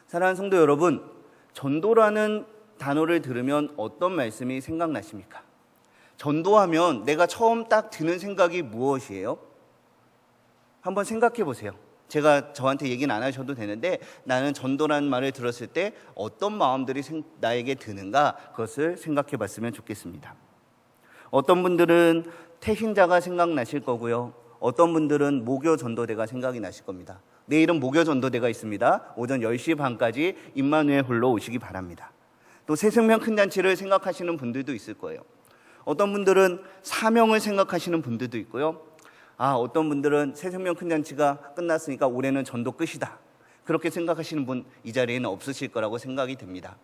사랑하는 성도 여러분, 전도라는 단어를 들으면 어떤 말씀이 생각나십니까? 전도하면 내가 처음 딱 드는 생각이 무엇이에요? 한번 생각해 보세요. 제가 저한테 얘기는 안 하셔도 되는데, 나는 전도라는 말을 들었을 때 어떤 마음들이 나에게 드는가, 그것을 생각해 봤으면 좋겠습니다. 어떤 분들은 태신자가 생각나실 거고요, 어떤 분들은 모교 전도대가 생각이 나실 겁니다. 내일은 모교 전도대가 있습니다. 오전 10시 반까지 임마누엘 홀로 오시기 바랍니다. 또 새생명 큰 잔치를 생각하시는 분들도 있을 거예요. 어떤 분들은 사명을 생각하시는 분들도 있고요, 어떤 분들은 새생명 큰 잔치가 끝났으니까 올해는 전도 끝이다, 그렇게 생각하시는 분 이 자리에는 없으실 거라고 생각이 됩니다.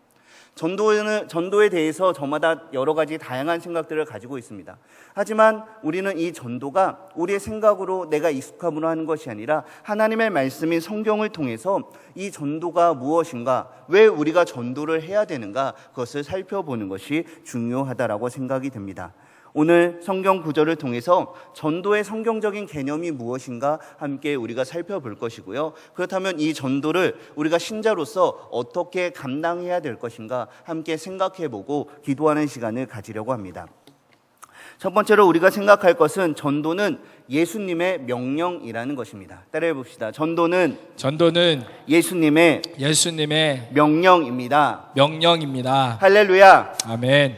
전도에 대해서 저마다 여러 가지 다양한 생각들을 가지고 있습니다. 하지만 우리는 이 전도가 우리의 생각으로 내가 익숙함으로 하는 것이 아니라 하나님의 말씀인 성경을 통해서 이 전도가 무엇인가, 왜 우리가 전도를 해야 되는가, 그것을 살펴보는 것이 중요하다라고 생각이 됩니다. 오늘 성경 구절을 통해서 전도의 성경적인 개념이 무엇인가 함께 우리가 살펴볼 것이고요, 그렇다면 이 전도를 우리가 신자로서 어떻게 감당해야 될 것인가 함께 생각해보고 기도하는 시간을 가지려고 합니다. 첫 번째로 우리가 생각할 것은 전도는 예수님의 명령이라는 것입니다. 따라해 봅시다. 전도는 예수님의 명령입니다. 할렐루야. 아멘.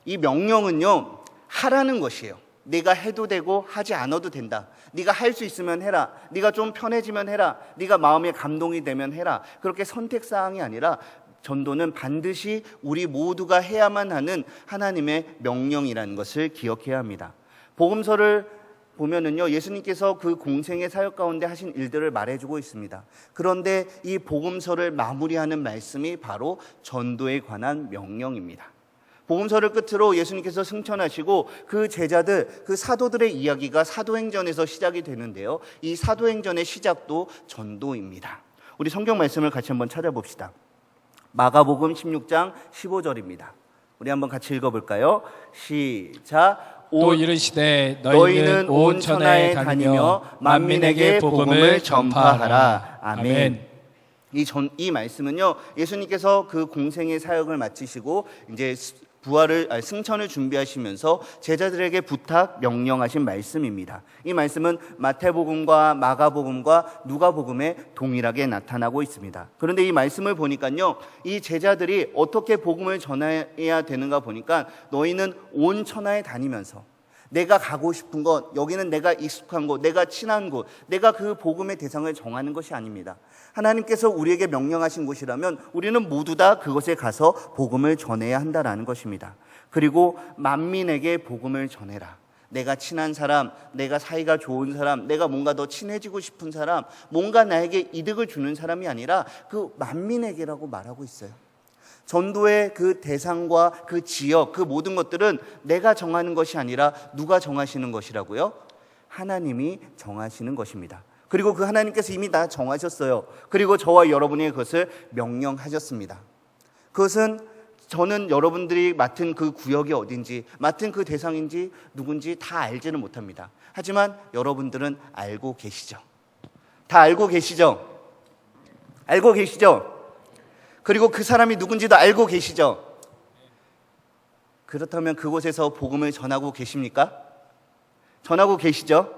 이 명령은요, 하라는 것이에요. 네가 해도 되고 하지 않아도 된다. 네가 할 수 있으면 해라. 네가 좀 편해지면 해라. 네가 마음에 감동이 되면 해라. 그렇게 선택사항이 아니라 전도는 반드시 우리 모두가 해야만 하는 하나님의 명령이라는 것을 기억해야 합니다. 복음서를 보면은요, 예수님께서 그 공생의 사역 가운데 하신 일들을 말해주고 있습니다. 그런데 이 복음서를 마무리하는 말씀이 바로 전도에 관한 명령입니다. 복음서를 끝으로 예수님께서 승천하시고 그 제자들, 그 사도들의 이야기가 사도행전에서 시작이 되는데요, 이 사도행전의 시작도 전도입니다. 우리 성경 말씀을 같이 한번 찾아봅시다. 마가복음 16장 15절입니다. 우리 한번 같이 읽어볼까요? 시작. 또 이르시되 너희는 온 천하에 다니며 만민에게 복음을 전파하라. 아멘. 이 말씀은요, 예수님께서 그 공생의 사역을 마치시고 이제 승천을 준비하시면서 제자들에게 부탁, 명령하신 말씀입니다. 이 말씀은 마태복음과 마가복음과 누가복음에 동일하게 나타나고 있습니다. 그런데 이 말씀을 보니까요, 이 제자들이 어떻게 복음을 전해야 되는가 보니까 너희는 온 천하에 다니면서 내가 가고 싶은 곳, 여기는 내가 익숙한 곳, 내가 친한 곳, 내가 그 복음의 대상을 정하는 것이 아닙니다. 하나님께서 우리에게 명령하신 곳이라면 우리는 모두 다 그곳에 가서 복음을 전해야 한다라는 것입니다. 그리고 만민에게 복음을 전해라. 내가 친한 사람, 내가 사이가 좋은 사람, 내가 뭔가 더 친해지고 싶은 사람, 뭔가 나에게 이득을 주는 사람이 아니라 그 만민에게라고 말하고 있어요. 전도의 그 대상과 그 지역, 그 모든 것들은 내가 정하는 것이 아니라 누가 정하시는 것이라고요? 하나님이 정하시는 것입니다. 그리고 그 하나님께서 이미 다 정하셨어요. 그리고 저와 여러분이 그것을 명령하셨습니다. 그것은 저는 여러분들이 맡은 그 구역이 어딘지, 맡은 그 대상인지 누군지 다 알지는 못합니다. 하지만 여러분들은 알고 계시죠. 다 알고 계시죠? 알고 계시죠? 그리고 그 사람이 누군지도 알고 계시죠? 그렇다면 그곳에서 복음을 전하고 계십니까? 전하고 계시죠?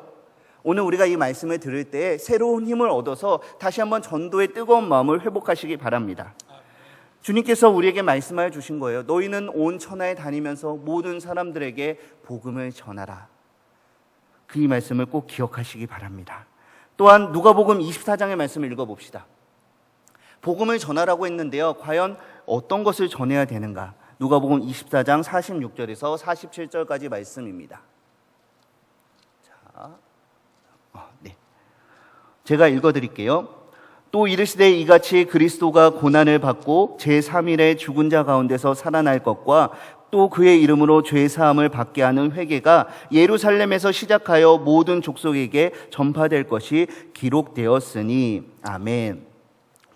오늘 우리가 이 말씀을 들을 때 새로운 힘을 얻어서 다시 한번 전도의 뜨거운 마음을 회복하시기 바랍니다. 주님께서 우리에게 말씀하여 주신 거예요. 너희는 온 천하에 다니면서 모든 사람들에게 복음을 전하라. 그 이 말씀을 꼭 기억하시기 바랍니다. 또한 누가복음 24장의 말씀을 읽어봅시다. 복음을 전하라고 했는데요, 과연 어떤 것을 전해야 되는가? 누가복음 24장 46절에서 47절까지 말씀입니다. 네. 제가 읽어드릴게요. 또 이르시되 이같이 그리스도가 고난을 받고 제3일에 죽은 자 가운데서 살아날 것과 또 그의 이름으로 죄사함을 받게 하는 회개가 예루살렘에서 시작하여 모든 족속에게 전파될 것이 기록되었으니. 아멘.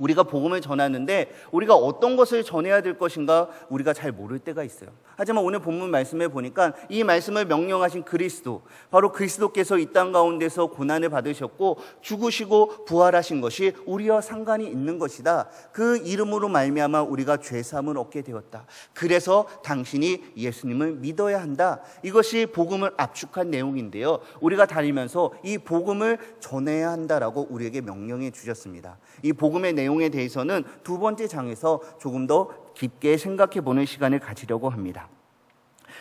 우리가 복음을 전하는데 우리가 어떤 것을 전해야 될 것인가 우리가 잘 모를 때가 있어요. 하지만 오늘 본문 말씀에 보니까 이 말씀을 명령하신 그리스도, 바로 그리스도께서 이 땅 가운데서 고난을 받으셨고 죽으시고 부활하신 것이 우리와 상관이 있는 것이다. 그 이름으로 말미암아 우리가 죄사함을 얻게 되었다. 그래서 당신이 예수님을 믿어야 한다. 이것이 복음을 압축한 내용인데요, 우리가 다니면서 이 복음을 전해야 한다라고 우리에게 명령해 주셨습니다. 이 복음의 내용에 대해서는 두 번째 장에서 조금 더 깊게 생각해 보는 시간을 가지려고 합니다.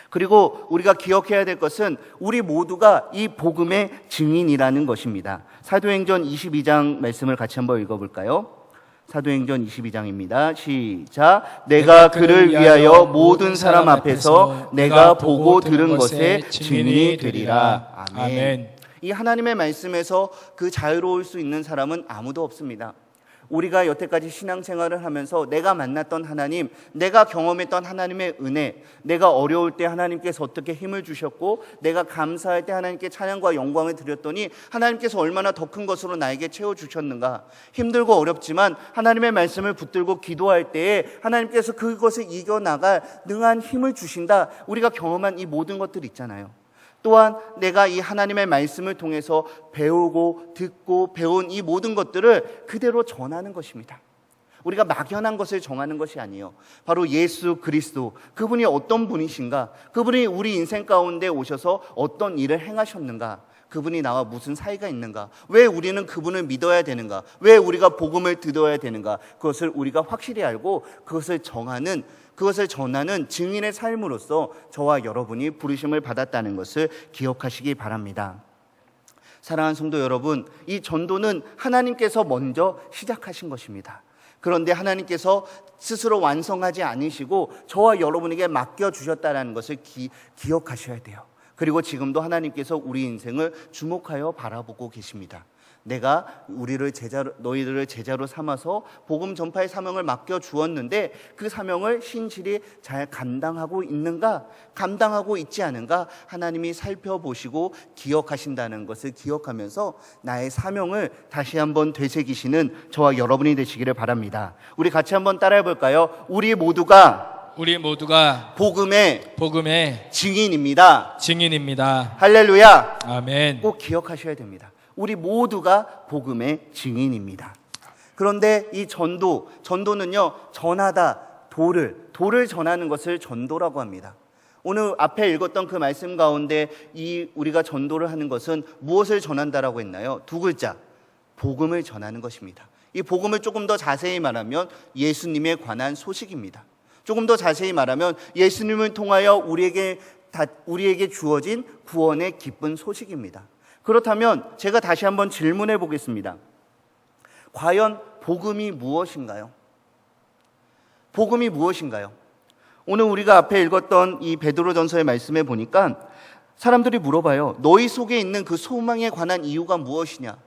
그리고 우리가 기억해야 될 것은 우리 모두가 이 복음의 증인이라는 것입니다. 사도행전 22장 말씀을 같이 한번 읽어볼까요? 사도행전 22장입니다. 시작. 내가 그를 위하여 모든 사람 앞에서 내가 보고 들은 것의 증인이 되리라. 아멘. 이 하나님의 말씀에서 그 자유로울 수 있는 사람은 아무도 없습니다. 우리가 여태까지 신앙생활을 하면서 내가 만났던 하나님, 내가 경험했던 하나님의 은혜, 내가 어려울 때 하나님께서 어떻게 힘을 주셨고 내가 감사할 때 하나님께 찬양과 영광을 드렸더니 하나님께서 얼마나 더 큰 것으로 나에게 채워주셨는가. 힘들고 어렵지만 하나님의 말씀을 붙들고 기도할 때에 하나님께서 그것을 이겨나갈 능한 힘을 주신다. 우리가 경험한 이 모든 것들 있잖아요. 또한 내가 이 하나님의 말씀을 통해서 배우고 듣고 배운 이 모든 것들을 그대로 전하는 것입니다. 우리가 막연한 것을 정하는 것이 아니에요. 바로 예수 그리스도, 그분이 어떤 분이신가, 그분이 우리 인생 가운데 오셔서 어떤 일을 행하셨는가, 그분이 나와 무슨 사이가 있는가, 왜 우리는 그분을 믿어야 되는가, 왜 우리가 복음을 들어야 되는가, 그것을 우리가 확실히 알고 그것을 전하는 증인의 삶으로서 저와 여러분이 부르심을 받았다는 것을 기억하시기 바랍니다. 사랑하는 성도 여러분, 이 전도는 하나님께서 먼저 시작하신 것입니다. 그런데 하나님께서 스스로 완성하지 않으시고 저와 여러분에게 맡겨주셨다는 것을 기억하셔야 돼요. 그리고 지금도 하나님께서 우리 인생을 주목하여 바라보고 계십니다. 내가 너희들을 제자로 삼아서 복음 전파의 사명을 맡겨주었는데 그 사명을 신실히 잘 감당하고 있는가, 감당하고 있지 않은가 하나님이 살펴보시고 기억하신다는 것을 기억하면서 나의 사명을 다시 한번 되새기시는 저와 여러분이 되시기를 바랍니다. 우리 같이 한번 따라해 볼까요? 우리 모두가 복음의 증인입니다. 할렐루야. 아멘. 꼭 기억하셔야 됩니다. 우리 모두가 복음의 증인입니다. 그런데 이 전도는요, 전하다, 도를 전하는 것을 전도라고 합니다. 오늘 앞에 읽었던 그 말씀 가운데 우리가 전도를 하는 것은 무엇을 전한다라고 했나요? 두 글자, 복음을 전하는 것입니다. 이 복음을 조금 더 자세히 말하면 예수님에 관한 소식입니다. 조금 더 자세히 말하면 예수님을 통하여 우리에게 주어진 구원의 기쁜 소식입니다. 그렇다면 제가 다시 한번 질문해 보겠습니다. 과연 복음이 무엇인가요? 복음이 무엇인가요? 오늘 우리가 앞에 읽었던 이 베드로전서의 말씀에 보니까 사람들이 물어봐요. 너희 속에 있는 그 소망에 관한 이유가 무엇이냐?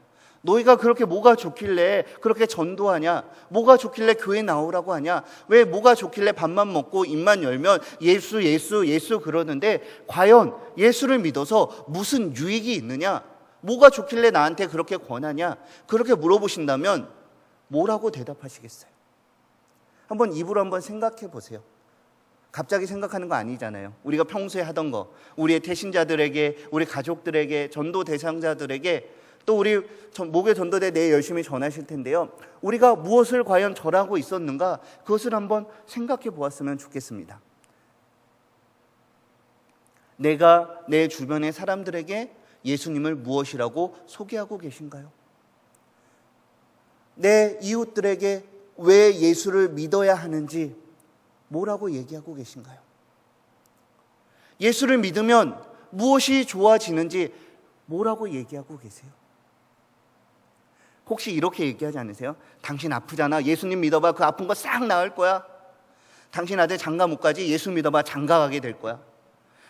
너희가 그렇게 뭐가 좋길래 그렇게 전도하냐? 뭐가 좋길래 교회 나오라고 하냐? 왜 뭐가 좋길래 밥만 먹고 입만 열면 예수 그러는데 과연 예수를 믿어서 무슨 유익이 있느냐? 뭐가 좋길래 나한테 그렇게 권하냐? 그렇게 물어보신다면 뭐라고 대답하시겠어요? 한번 입으로 한번 생각해 보세요. 갑자기 생각하는 거 아니잖아요. 우리가 평소에 하던 거, 우리의 태신자들에게, 우리 가족들에게, 전도 대상자들에게, 또 우리 목요 전도대 내에 열심히 전하실 텐데요, 우리가 무엇을 과연 전하고 있었는가, 그것을 한번 생각해 보았으면 좋겠습니다. 내가 내 주변의 사람들에게 예수님을 무엇이라고 소개하고 계신가요? 내 이웃들에게 왜 예수를 믿어야 하는지 뭐라고 얘기하고 계신가요? 예수를 믿으면 무엇이 좋아지는지 뭐라고 얘기하고 계세요? 혹시 이렇게 얘기하지 않으세요? 당신 아프잖아, 예수님 믿어봐, 그 아픈 거 싹 나을 거야. 당신 아들 장가 못 가지, 예수 믿어봐, 장가 가게 될 거야.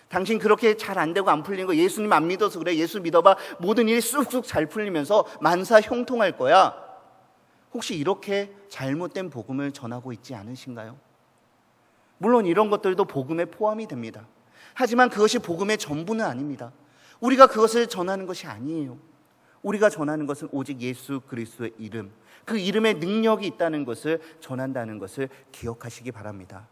당신 그렇게 잘 안 되고 안 풀리는 거 예수님 안 믿어서 그래, 예수 믿어봐, 모든 일이 쑥쑥 잘 풀리면서 만사 형통할 거야. 혹시 이렇게 잘못된 복음을 전하고 있지 않으신가요? 물론 이런 것들도 복음에 포함이 됩니다. 하지만 그것이 복음의 전부는 아닙니다. 우리가 그것을 전하는 것이 아니에요. 우리가 전하는 것은 오직 예수 그리스도의 이름, 그 이름에 능력이 있다는 것을 전한다는 것을 기억하시기 바랍니다.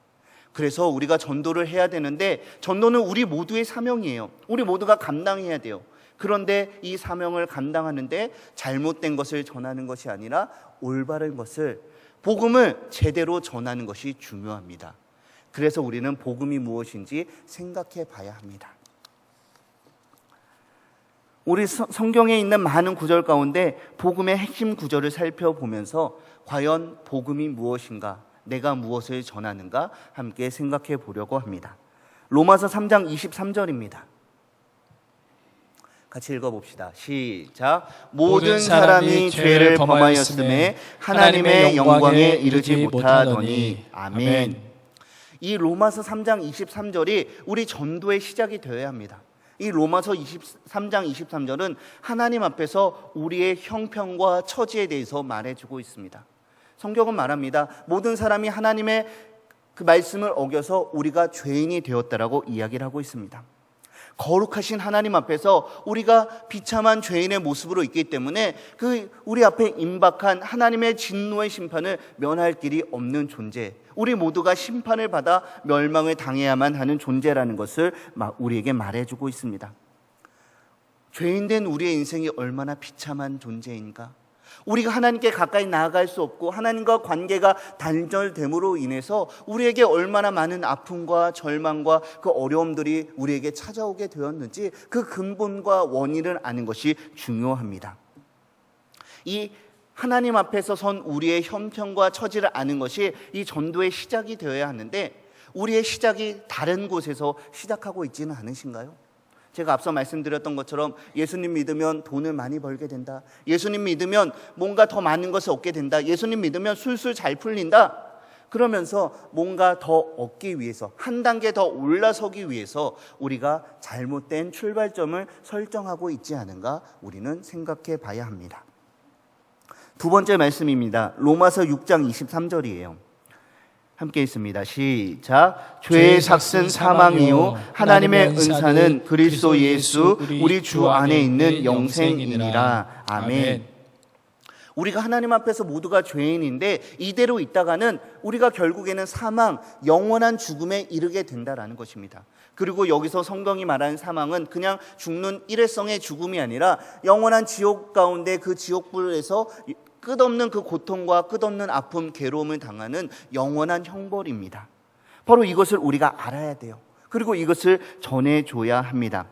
그래서 우리가 전도를 해야 되는데, 전도는 우리 모두의 사명이에요. 우리 모두가 감당해야 돼요. 그런데 이 사명을 감당하는데 잘못된 것을 전하는 것이 아니라 올바른 것을, 복음을 제대로 전하는 것이 중요합니다. 그래서 우리는 복음이 무엇인지 생각해 봐야 합니다. 우리 성경에 있는 많은 구절 가운데 복음의 핵심 구절을 살펴보면서 과연 복음이 무엇인가, 내가 무엇을 전하는가 함께 생각해 보려고 합니다. 로마서 3장 23절입니다. 같이 읽어봅시다. 시작. 모든 사람이 죄를 범하였음에 하나님의 영광에 이르지 못하더니. 아멘. 이 로마서 3장 23절이 우리 전도의 시작이 되어야 합니다. 이 로마서 3장 23절은 하나님 앞에서 우리의 형편과 처지에 대해서 말해주고 있습니다. 성경은 말합니다. 모든 사람이 하나님의 그 말씀을 어겨서 우리가 죄인이 되었다라고 이야기를 하고 있습니다. 거룩하신 하나님 앞에서 우리가 비참한 죄인의 모습으로 있기 때문에 그 우리 앞에 임박한 하나님의 진노의 심판을 면할 길이 없는 존재, 우리 모두가 심판을 받아 멸망을 당해야만 하는 존재라는 것을 우리에게 말해주고 있습니다. 죄인된 우리의 인생이 얼마나 비참한 존재인가. 우리가 하나님께 가까이 나아갈 수 없고 하나님과 관계가 단절됨으로 인해서 우리에게 얼마나 많은 아픔과 절망과 그 어려움들이 우리에게 찾아오게 되었는지 그 근본과 원인을 아는 것이 중요합니다. 이 하나님 앞에서 선 우리의 형편과 처지를 아는 것이 이 전도의 시작이 되어야 하는데, 우리의 시작이 다른 곳에서 시작하고 있지는 않으신가요? 제가 앞서 말씀드렸던 것처럼 예수님 믿으면 돈을 많이 벌게 된다, 예수님 믿으면 뭔가 더 많은 것을 얻게 된다, 예수님 믿으면 술술 잘 풀린다, 그러면서 뭔가 더 얻기 위해서, 한 단계 더 올라서기 위해서 우리가 잘못된 출발점을 설정하고 있지 않은가 우리는 생각해 봐야 합니다. 두 번째 말씀입니다. 로마서 6장 23절이에요. 함께 있습니다. 시작. 죄의 삭은 사망이요 하나님의 은사는 그리스도 예수 우리 주 안에 있는 영생이니라. 아멘. 우리가 하나님 앞에서 모두가 죄인인데 이대로 있다가는 우리가 결국에는 사망, 영원한 죽음에 이르게 된다라는 것입니다. 그리고 여기서 성경이 말하는 사망은 그냥 죽는 일회성의 죽음이 아니라 영원한 지옥 가운데 그 지옥불에서 끝없는 그 고통과 끝없는 아픔, 괴로움을 당하는 영원한 형벌입니다. 바로 이것을 우리가 알아야 돼요. 그리고 이것을 전해줘야 합니다.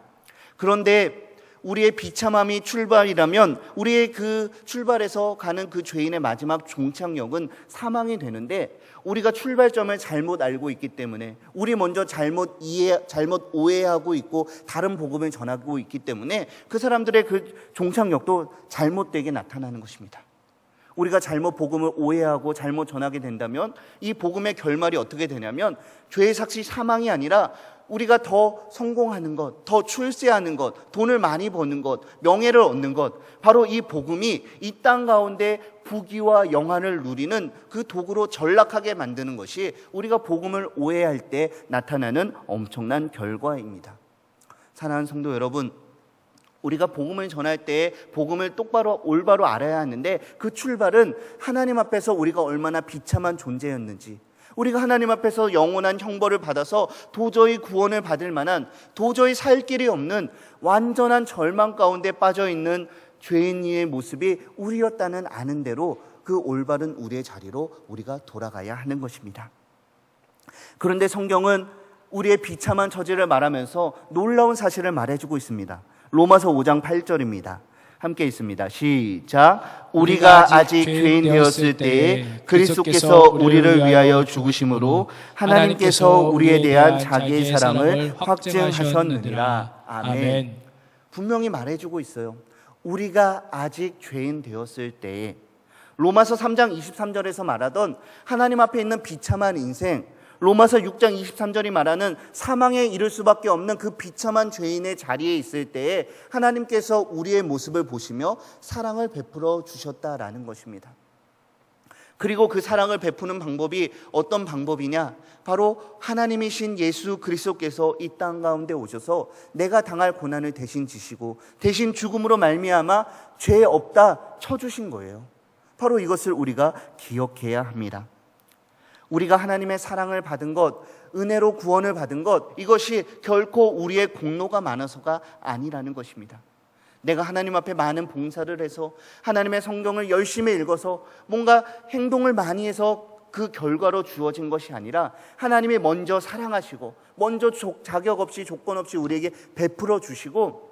그런데 우리의 비참함이 출발이라면 우리의 그 출발해서 가는 그 죄인의 마지막 종착역은 사망이 되는데, 우리가 출발점을 잘못 알고 있기 때문에, 우리 먼저 잘못 오해하고 있고 다른 복음을 전하고 있기 때문에 그 사람들의 그 종착역도 잘못되게 나타나는 것입니다. 우리가 잘못 복음을 오해하고 잘못 전하게 된다면 이 복음의 결말이 어떻게 되냐면 죄의 삭이 사망이 아니라 우리가 더 성공하는 것, 더 출세하는 것, 돈을 많이 버는 것, 명예를 얻는 것, 바로 이 복음이 이 땅 가운데 부귀와 영화를 누리는 그 도구로 전락하게 만드는 것이 우리가 복음을 오해할 때 나타나는 엄청난 결과입니다. 사랑하는 성도 여러분, 우리가 복음을 전할 때 복음을 똑바로 올바로 알아야 하는데, 그 출발은 하나님 앞에서 우리가 얼마나 비참한 존재였는지, 우리가 하나님 앞에서 영원한 형벌을 받아서 도저히 구원을 받을 만한, 도저히 살 길이 없는 완전한 절망 가운데 빠져있는 죄인의 모습이 우리였다는 아는 대로 그 올바른 우리의 자리로 우리가 돌아가야 하는 것입니다. 그런데 성경은 우리의 비참한 처지를 말하면서 놀라운 사실을 말해주고 있습니다. 로마서 5장 8절입니다. 함께 있습니다. 시작. 우리가 아직 죄인 되었을 때에 그리스도께서 우리를 위하여 죽으심으로 하나님께서 우리에 대한 자기의 사랑을 확증하셨느니라. 아멘. 분명히 말해주고 있어요. 우리가 아직 죄인 되었을 때에, 로마서 3장 23절에서 말하던 하나님 앞에 있는 비참한 인생, 로마서 6장 23절이 말하는 사망에 이를 수밖에 없는 그 비참한 죄인의 자리에 있을 때에 하나님께서 우리의 모습을 보시며 사랑을 베풀어 주셨다라는 것입니다. 그리고 그 사랑을 베푸는 방법이 어떤 방법이냐? 바로 하나님이신 예수 그리스도께서 이 땅 가운데 오셔서 내가 당할 고난을 대신 지시고 대신 죽음으로 말미암아 죄 없다 쳐주신 거예요. 바로 이것을 우리가 기억해야 합니다. 우리가 하나님의 사랑을 받은 것, 은혜로 구원을 받은 것, 이것이 결코 우리의 공로가 많아서가 아니라는 것입니다. 내가 하나님 앞에 많은 봉사를 해서 하나님의 성경을 열심히 읽어서 뭔가 행동을 많이 해서 그 결과로 주어진 것이 아니라 하나님이 먼저 사랑하시고 먼저 자격 없이 조건 없이 우리에게 베풀어 주시고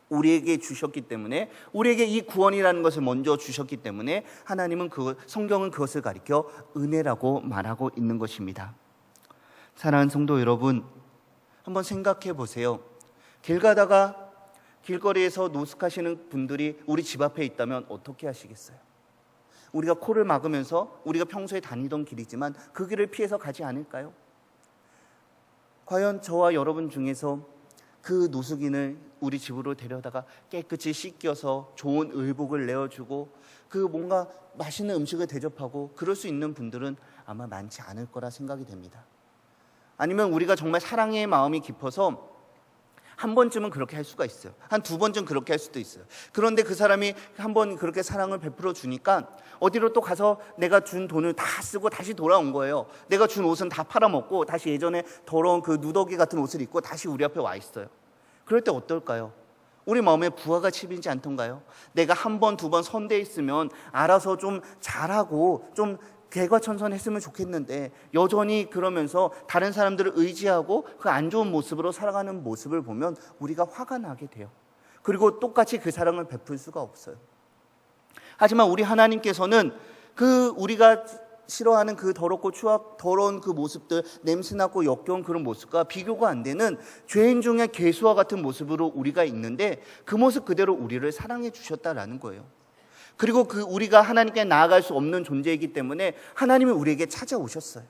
우리에게 주셨기 때문에, 우리에게 이 구원이라는 것을 먼저 주셨기 때문에 하나님은 성경은 그것을 가리켜 은혜라고 말하고 있는 것입니다. 사랑하는 성도 여러분, 한번 생각해 보세요. 길 가다가 길거리에서 노숙하시는 분들이 우리 집 앞에 있다면 어떻게 하시겠어요? 우리가 코를 막으면서 우리가 평소에 다니던 길이지만 그 길을 피해서 가지 않을까요? 과연 저와 여러분 중에서 그 노숙인을 우리 집으로 데려다가 깨끗이 씻겨서 좋은 의복을 내어주고 그 뭔가 맛있는 음식을 대접하고 그럴 수 있는 분들은 아마 많지 않을 거라 생각이 됩니다. 아니면 우리가 정말 사랑의 마음이 깊어서 한 번쯤은 그렇게 할 수가 있어요. 한 두 번쯤 그렇게 할 수도 있어요. 그런데 그 사람이 한 번 그렇게 사랑을 베풀어 주니까 어디로 또 가서 내가 준 돈을 다 쓰고 다시 돌아온 거예요. 내가 준 옷은 다 팔아먹고 다시 예전에 더러운 그 누더기 같은 옷을 입고 다시 우리 앞에 와 있어요. 그럴 때 어떨까요? 우리 마음에 부하가 치밀지 않던가요? 내가 한 번, 두 번 선대 있으면 알아서 좀 잘하고 좀 개과천선했으면 좋겠는데 여전히 그러면서 다른 사람들을 의지하고 그 안 좋은 모습으로 살아가는 모습을 보면 우리가 화가 나게 돼요. 그리고 똑같이 그 사랑을 베풀 수가 없어요. 하지만 우리 하나님께서는 그 우리가 싫어하는 그 더럽고 더러운 그 모습들, 냄새나고 역겨운 그런 모습과 비교가 안 되는 죄인 중에 괴수와 같은 모습으로 우리가 있는데 그 모습 그대로 우리를 사랑해 주셨다라는 거예요. 그리고 그 우리가 하나님께 나아갈 수 없는 존재이기 때문에 하나님이 우리에게 찾아오셨어요.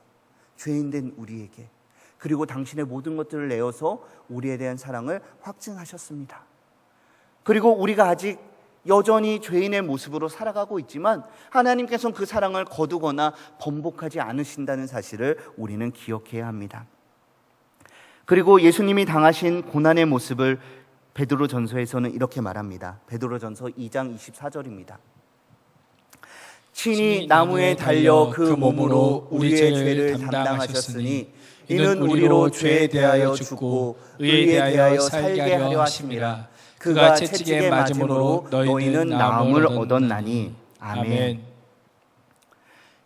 죄인된 우리에게. 그리고 당신의 모든 것들을 내어서 우리에 대한 사랑을 확증하셨습니다. 그리고 우리가 아직 여전히 죄인의 모습으로 살아가고 있지만 하나님께서는 그 사랑을 거두거나 번복하지 않으신다는 사실을 우리는 기억해야 합니다. 그리고 예수님이 당하신 고난의 모습을 베드로전서에서는 이렇게 말합니다. 베드로전서 2장 24절입니다. 친히 나무에 달려 그 몸으로 우리의 죄를 담당하셨으니 이는 우리로 죄에 대하여 죽고 의에 대하여 살게 하려 하심이라. 그가 채찍에 맞음으로 너희는 나음을 얻었나니. 아멘.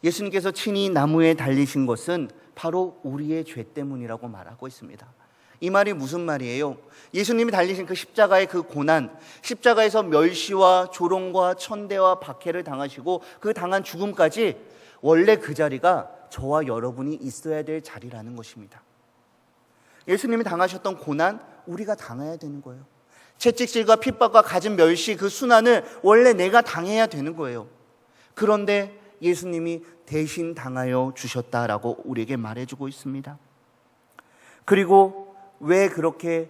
예수님께서 친히 나무에 달리신 것은 바로 우리의 죄 때문이라고 말하고 있습니다. 이 말이 무슨 말이에요? 예수님이 달리신 그 십자가의 그 고난, 십자가에서 멸시와 조롱과 천대와 박해를 당하시고 그 당한 죽음까지 원래 그 자리가 저와 여러분이 있어야 될 자리라는 것입니다. 예수님이 당하셨던 고난, 우리가 당해야 되는 거예요. 채찍질과 핍박과 가진 멸시, 그 순환을 원래 내가 당해야 되는 거예요. 그런데 예수님이 대신 당하여 주셨다라고 우리에게 말해주고 있습니다. 그리고 왜 그렇게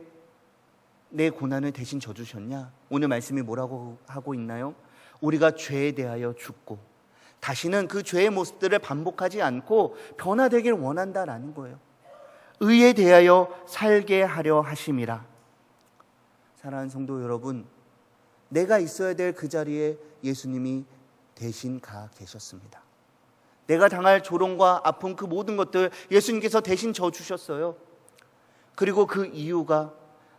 내 고난을 대신 져주셨냐? 오늘 말씀이 뭐라고 하고 있나요? 우리가 죄에 대하여 죽고 다시는 그 죄의 모습들을 반복하지 않고 변화되길 원한다라는 거예요. 의에 대하여 살게 하려 하심이라. 사랑하는 성도 여러분, 내가 있어야 될 그 자리에 예수님이 대신 가 계셨습니다. 내가 당할 조롱과 아픔 그 모든 것들 예수님께서 대신 져주셨어요. 그리고 그 이유가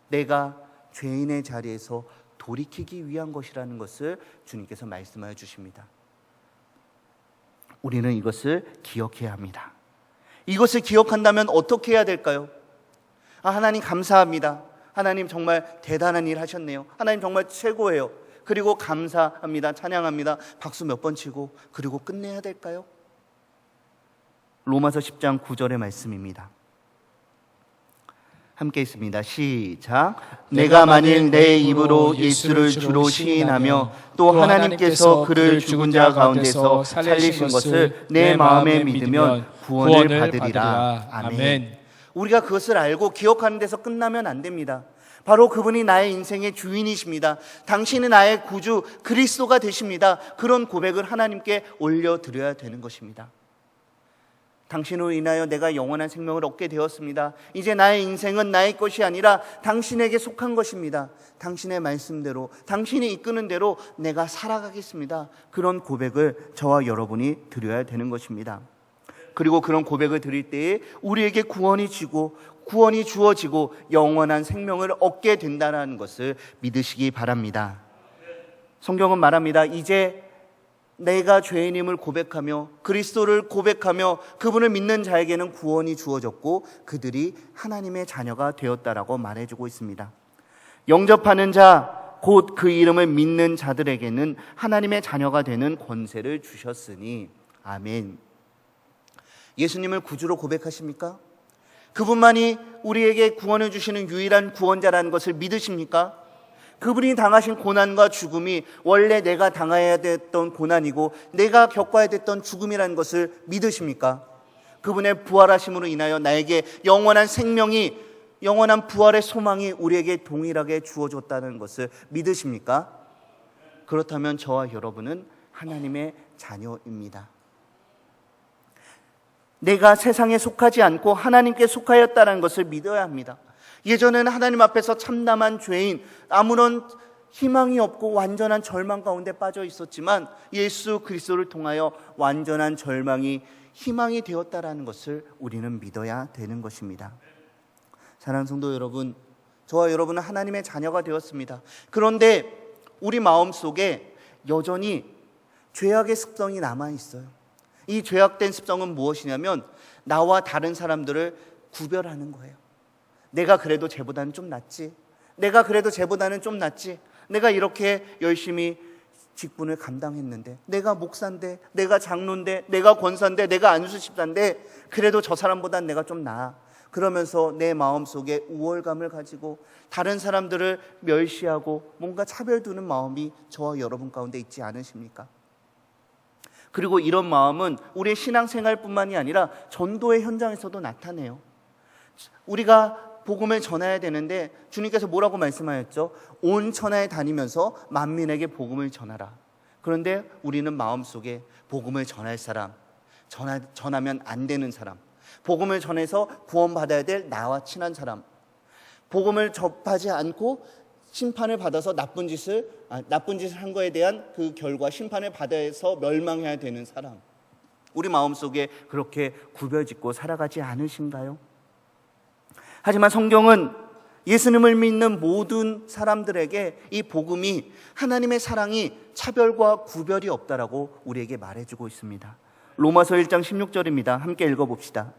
내가 죄인의 자리에서 돌이키기 위한 것이라는 것을 주님께서 말씀하여 주십니다. 우리는 이것을 기억해야 합니다. 이것을 기억한다면 어떻게 해야 될까요? 하나님 감사합니다. 하나님 정말 대단한 일 하셨네요. 하나님 정말 최고예요. 그리고 감사합니다. 찬양합니다. 박수 몇 번 치고 그리고 끝내야 될까요? 로마서 10장 9절의 말씀입니다. 함께 있습니다. 시작. 내가 만일 내 입으로 예수를 주로 시인하며 또 하나님께서 그를 죽은 자 가운데서 살리신 것을 내 마음에 믿으면 구원을 받으리라. 아멘. 우리가 그것을 알고 기억하는 데서 끝나면 안 됩니다. 바로 그분이 나의 인생의 주인이십니다. 당신은 나의 구주 그리스도가 되십니다. 그런 고백을 하나님께 올려드려야 되는 것입니다. 당신으로 인하여 내가 영원한 생명을 얻게 되었습니다. 이제 나의 인생은 나의 것이 아니라 당신에게 속한 것입니다. 당신의 말씀대로, 당신이 이끄는 대로 내가 살아가겠습니다. 그런 고백을 저와 여러분이 드려야 되는 것입니다. 그리고 그런 고백을 드릴 때에 우리에게 구원이 주어지고 영원한 생명을 얻게 된다는 것을 믿으시기 바랍니다. 성경은 말합니다. 이제 내가 죄인임을 고백하며 그리스도를 고백하며 그분을 믿는 자에게는 구원이 주어졌고 그들이 하나님의 자녀가 되었다라고 말해주고 있습니다. 영접하는 자, 곧 그 이름을 믿는 자들에게는 하나님의 자녀가 되는 권세를 주셨으니 아멘. 예수님을 구주로 고백하십니까? 그분만이 우리에게 구원을 주시는 유일한 구원자라는 것을 믿으십니까? 그분이 당하신 고난과 죽음이 원래 내가 당해야 됐던 고난이고 내가 겪어야 됐던 죽음이라는 것을 믿으십니까? 그분의 부활하심으로 인하여 나에게 영원한 생명이, 영원한 부활의 소망이 우리에게 동일하게 주어졌다는 것을 믿으십니까? 그렇다면 저와 여러분은 하나님의 자녀입니다. 내가 세상에 속하지 않고 하나님께 속하였다는 것을 믿어야 합니다. 예전에는 하나님 앞에서 참담한 죄인, 아무런 희망이 없고 완전한 절망 가운데 빠져 있었지만 예수 그리스도를 통하여 완전한 절망이 희망이 되었다는 것을 우리는 믿어야 되는 것입니다. 사랑하는 성도 여러분, 저와 여러분은 하나님의 자녀가 되었습니다. 그런데 우리 마음속에 여전히 죄악의 습성이 남아있어요. 이 죄악된 습성은 무엇이냐면 나와 다른 사람들을 구별하는 거예요. 내가 그래도 쟤보다는 좀 낫지. 내가 그래도 쟤보다는 좀 낫지. 내가 이렇게 열심히 직분을 감당했는데, 내가 목사인데, 내가 장로인데, 내가 권사인데, 내가 안수집사인데 그래도 저 사람보단 내가 좀 나아. 그러면서 내 마음속에 우월감을 가지고 다른 사람들을 멸시하고 뭔가 차별 두는 마음이 저와 여러분 가운데 있지 않으십니까? 그리고 이런 마음은 우리의 신앙생활뿐만이 아니라 전도의 현장에서도 나타내요. 우리가 복음을 전해야 되는데 주님께서 뭐라고 말씀하셨죠? 온 천하에 다니면서 만민에게 복음을 전하라. 그런데 우리는 마음속에 복음을 전할 사람, 전하면 안 되는 사람, 복음을 전해서 구원받아야 될 나와 친한 사람, 복음을 접하지 않고 심판을 받아서 나쁜 짓을 한 거에 대한 그 결과 심판을 받아서 멸망해야 되는 사람, 우리 마음속에 그렇게 구별짓고 살아가지 않으신가요? 하지만 성경은 예수님을 믿는 모든 사람들에게 이 복음이, 하나님의 사랑이 차별과 구별이 없다라고 우리에게 말해주고 있습니다. 로마서 1장 16절입니다. 함께 읽어봅시다.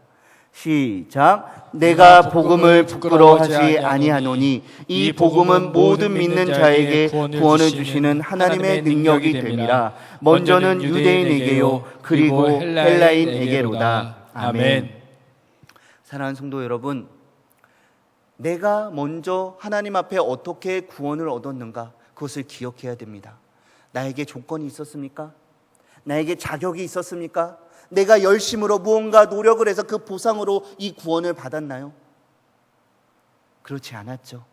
시작. 내가 복음을 부끄러워하지 아니하노니 이 복음은 모든 믿는 자에게 구원을 주시는 하나님의 능력이 됨이라. 먼저는 유대인에게요 그리고 헬라인에게로다. 아멘. 사랑하는 성도 여러분, 내가 먼저 하나님 앞에 어떻게 구원을 얻었는가, 그것을 기억해야 됩니다. 나에게 조건이 있었습니까? 나에게 자격이 있었습니까? 내가 열심으로 무언가 노력을 해서 그 보상으로 이 구원을 받았나요? 그렇지 않았죠.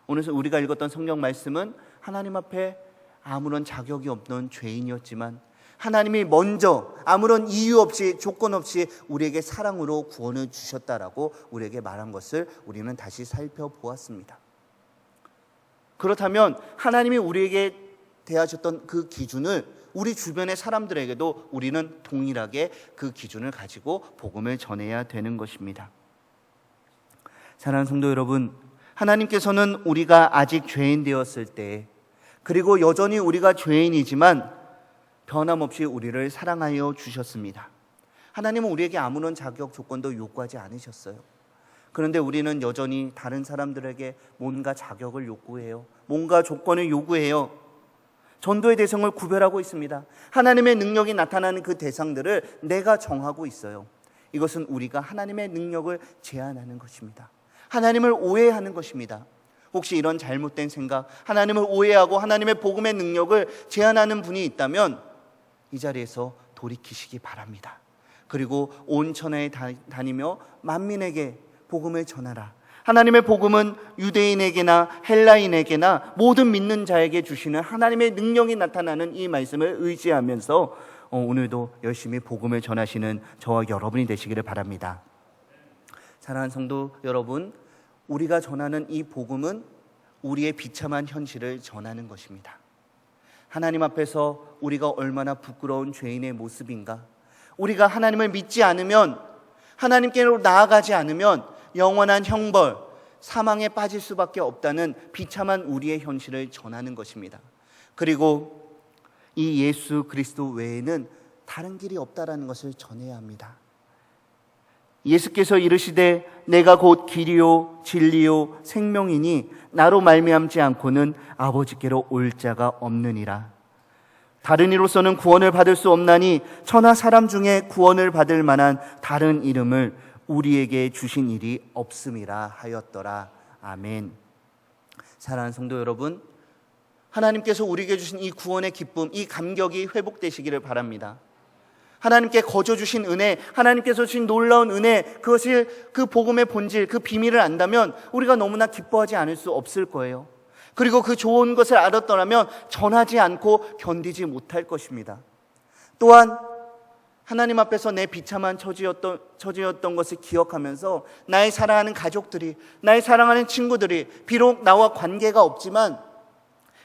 오늘 우리가 읽었던 성경 말씀은 하나님 앞에 아무런 자격이 없는 죄인이었지만 하나님이 먼저 아무런 이유 없이, 조건 없이 우리에게 사랑으로 구원을 주셨다라고 우리에게 말한 것을 우리는 다시 살펴보았습니다. 그렇다면 하나님이 우리에게 대하셨던 그 기준을 우리 주변의 사람들에게도 우리는 동일하게 그 기준을 가지고 복음을 전해야 되는 것입니다. 사랑하는 성도 여러분, 하나님께서는 우리가 아직 죄인 되었을 때, 그리고 여전히 우리가 죄인이지만 변함없이 우리를 사랑하여 주셨습니다. 하나님은 우리에게 아무런 자격 조건도 요구하지 않으셨어요. 그런데 우리는 여전히 다른 사람들에게 뭔가 자격을 요구해요. 뭔가 조건을 요구해요. 전도의 대상을 구별하고 있습니다. 하나님의 능력이 나타나는 그 대상들을 내가 정하고 있어요. 이것은 우리가 하나님의 능력을 제한하는 것입니다. 하나님을 오해하는 것입니다. 혹시 이런 잘못된 생각, 하나님을 오해하고 하나님의 복음의 능력을 제한하는 분이 있다면 이 자리에서 돌이키시기 바랍니다. 그리고 온 천하에 다니며 만민에게 복음을 전하라. 하나님의 복음은 유대인에게나 헬라인에게나 모든 믿는 자에게 주시는 하나님의 능력이 나타나는 이 말씀을 의지하면서 오늘도 열심히 복음을 전하시는 저와 여러분이 되시기를 바랍니다. 사랑하는 성도 여러분, 우리가 전하는 이 복음은 우리의 비참한 현실을 전하는 것입니다. 하나님 앞에서 우리가 얼마나 부끄러운 죄인의 모습인가, 우리가 하나님을 믿지 않으면, 하나님께로 나아가지 않으면 영원한 형벌, 사망에 빠질 수밖에 없다는 비참한 우리의 현실을 전하는 것입니다. 그리고 이 예수 그리스도 외에는 다른 길이 없다라는 것을 전해야 합니다. 예수께서 이르시되 내가 곧 길이요 진리요 생명이니 나로 말미암지 않고는 아버지께로 올 자가 없느니라. 다른 이로서는 구원을 받을 수 없나니 천하 사람 중에 구원을 받을 만한 다른 이름을 우리에게 주신 일이 없음이라 하였더라. 아멘. 사랑하는 성도 여러분, 하나님께서 우리에게 주신 이 구원의 기쁨, 이 감격이 회복되시기를 바랍니다. 하나님께 거저 주신 은혜, 하나님께서 주신 놀라운 은혜, 그것을, 그 복음의 본질, 그 비밀을 안다면 우리가 너무나 기뻐하지 않을 수 없을 거예요. 그리고 그 좋은 것을 알았더라면 전하지 않고 견디지 못할 것입니다. 또한 하나님 앞에서 내 비참한 처지였던 것을 기억하면서 나의 사랑하는 가족들이, 나의 사랑하는 친구들이 비록 나와 관계가 없지만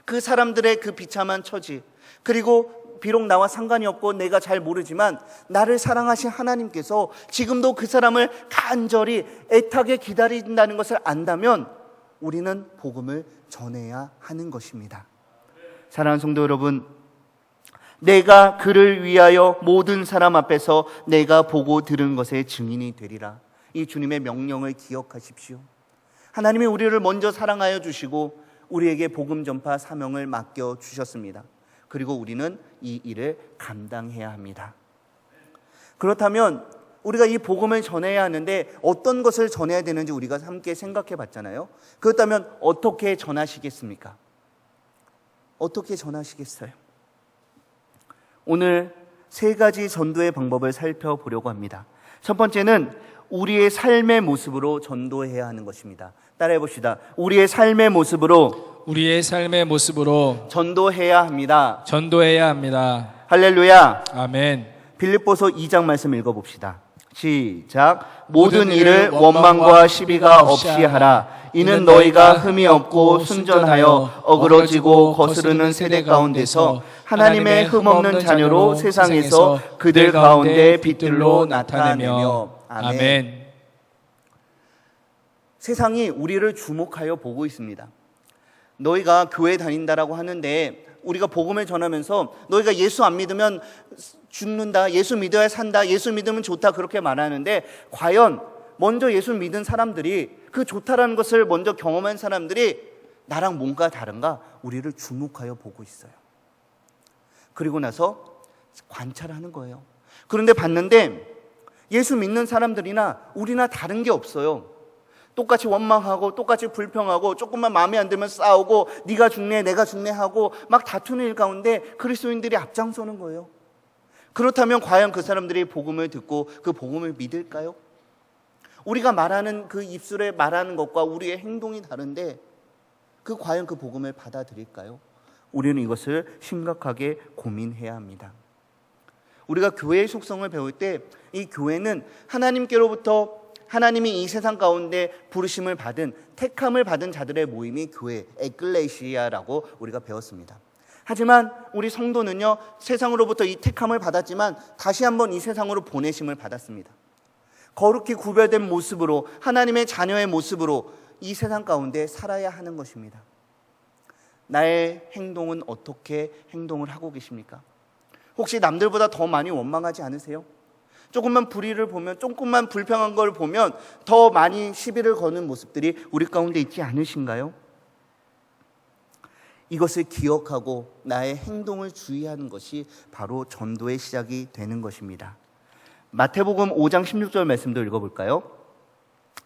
그 사람들의 그 비참한 처지, 그리고 비록 나와 상관이 없고 내가 잘 모르지만 나를 사랑하신 하나님께서 지금도 그 사람을 간절히 애타게 기다린다는 것을 안다면 우리는 복음을 전해야 하는 것입니다. 사랑하는 성도 여러분, 내가 그를 위하여 모든 사람 앞에서 내가 보고 들은 것의 증인이 되리라. 이 주님의 명령을 기억하십시오. 하나님이 우리를 먼저 사랑하여 주시고 우리에게 복음 전파 사명을 맡겨 주셨습니다. 그리고 우리는 이 일을 감당해야 합니다. 그렇다면 우리가 이 복음을 전해야 하는데 어떤 것을 전해야 되는지 우리가 함께 생각해 봤잖아요. 그렇다면 어떻게 전하시겠습니까? 어떻게 전하시겠어요? 오늘 세 가지 전도의 방법을 살펴보려고 합니다. 첫 번째는 우리의 삶의 모습으로 전도해야 하는 것입니다. 따라해 봅시다. 우리의 삶의 모습으로 전도해야 합니다. 전도해야 합니다. 할렐루야. 아멘. 빌립보서 2장 말씀 읽어봅시다. 시작. 모든 일을 원망과 시비가 없이 하라. 이는 너희가 흠이 없고 순전하여 어그러지고 거스르는 세대 가운데서 하나님의 흠없는 자녀로 세상에서 그들 가운데 빛들로 나타내며. 아멘. 세상이 우리를 주목하여 보고 있습니다. 너희가 교회 다닌다라고 하는데 우리가 복음을 전하면서 너희가 예수 안 믿으면 죽는다, 예수 믿어야 산다, 예수 믿으면 좋다, 그렇게 말하는데 과연 먼저 예수 믿은 사람들이, 그 좋다라는 것을 먼저 경험한 사람들이 나랑 뭔가 다른가? 우리를 주목하여 보고 있어요. 그리고 나서 관찰하는 거예요. 그런데 봤는데 예수 믿는 사람들이나 우리나 다른 게 없어요. 똑같이 원망하고 똑같이 불평하고 조금만 마음에 안 들면 싸우고 네가 죽네 내가 죽네 하고 막 다투는 일 가운데 그리스도인들이 앞장서는 거예요. 그렇다면 과연 그 사람들이 복음을 듣고 그 복음을 믿을까요? 우리가 말하는 그 입술에 말하는 것과 우리의 행동이 다른데 과연 그 복음을 받아들일까요? 우리는 이것을 심각하게 고민해야 합니다. 우리가 교회의 속성을 배울 때 이 교회는 하나님께로부터 하나님이 이 세상 가운데 부르심을 받은, 택함을 받은 자들의 모임이 교회, 에클레시아라고 우리가 배웠습니다. 하지만 우리 성도는요, 세상으로부터 이 택함을 받았지만 다시 한번 이 세상으로 보내심을 받았습니다. 거룩히 구별된 모습으로, 하나님의 자녀의 모습으로 이 세상 가운데 살아야 하는 것입니다. 나의 행동은 어떻게 행동을 하고 계십니까? 혹시 남들보다 더 많이 원망하지 않으세요? 조금만 불의를 보면, 조금만 불평한 걸 보면 더 많이 시비를 거는 모습들이 우리 가운데 있지 않으신가요? 이것을 기억하고 나의 행동을 주의하는 것이 바로 전도의 시작이 되는 것입니다. 마태복음 5장 16절 말씀도 읽어볼까요?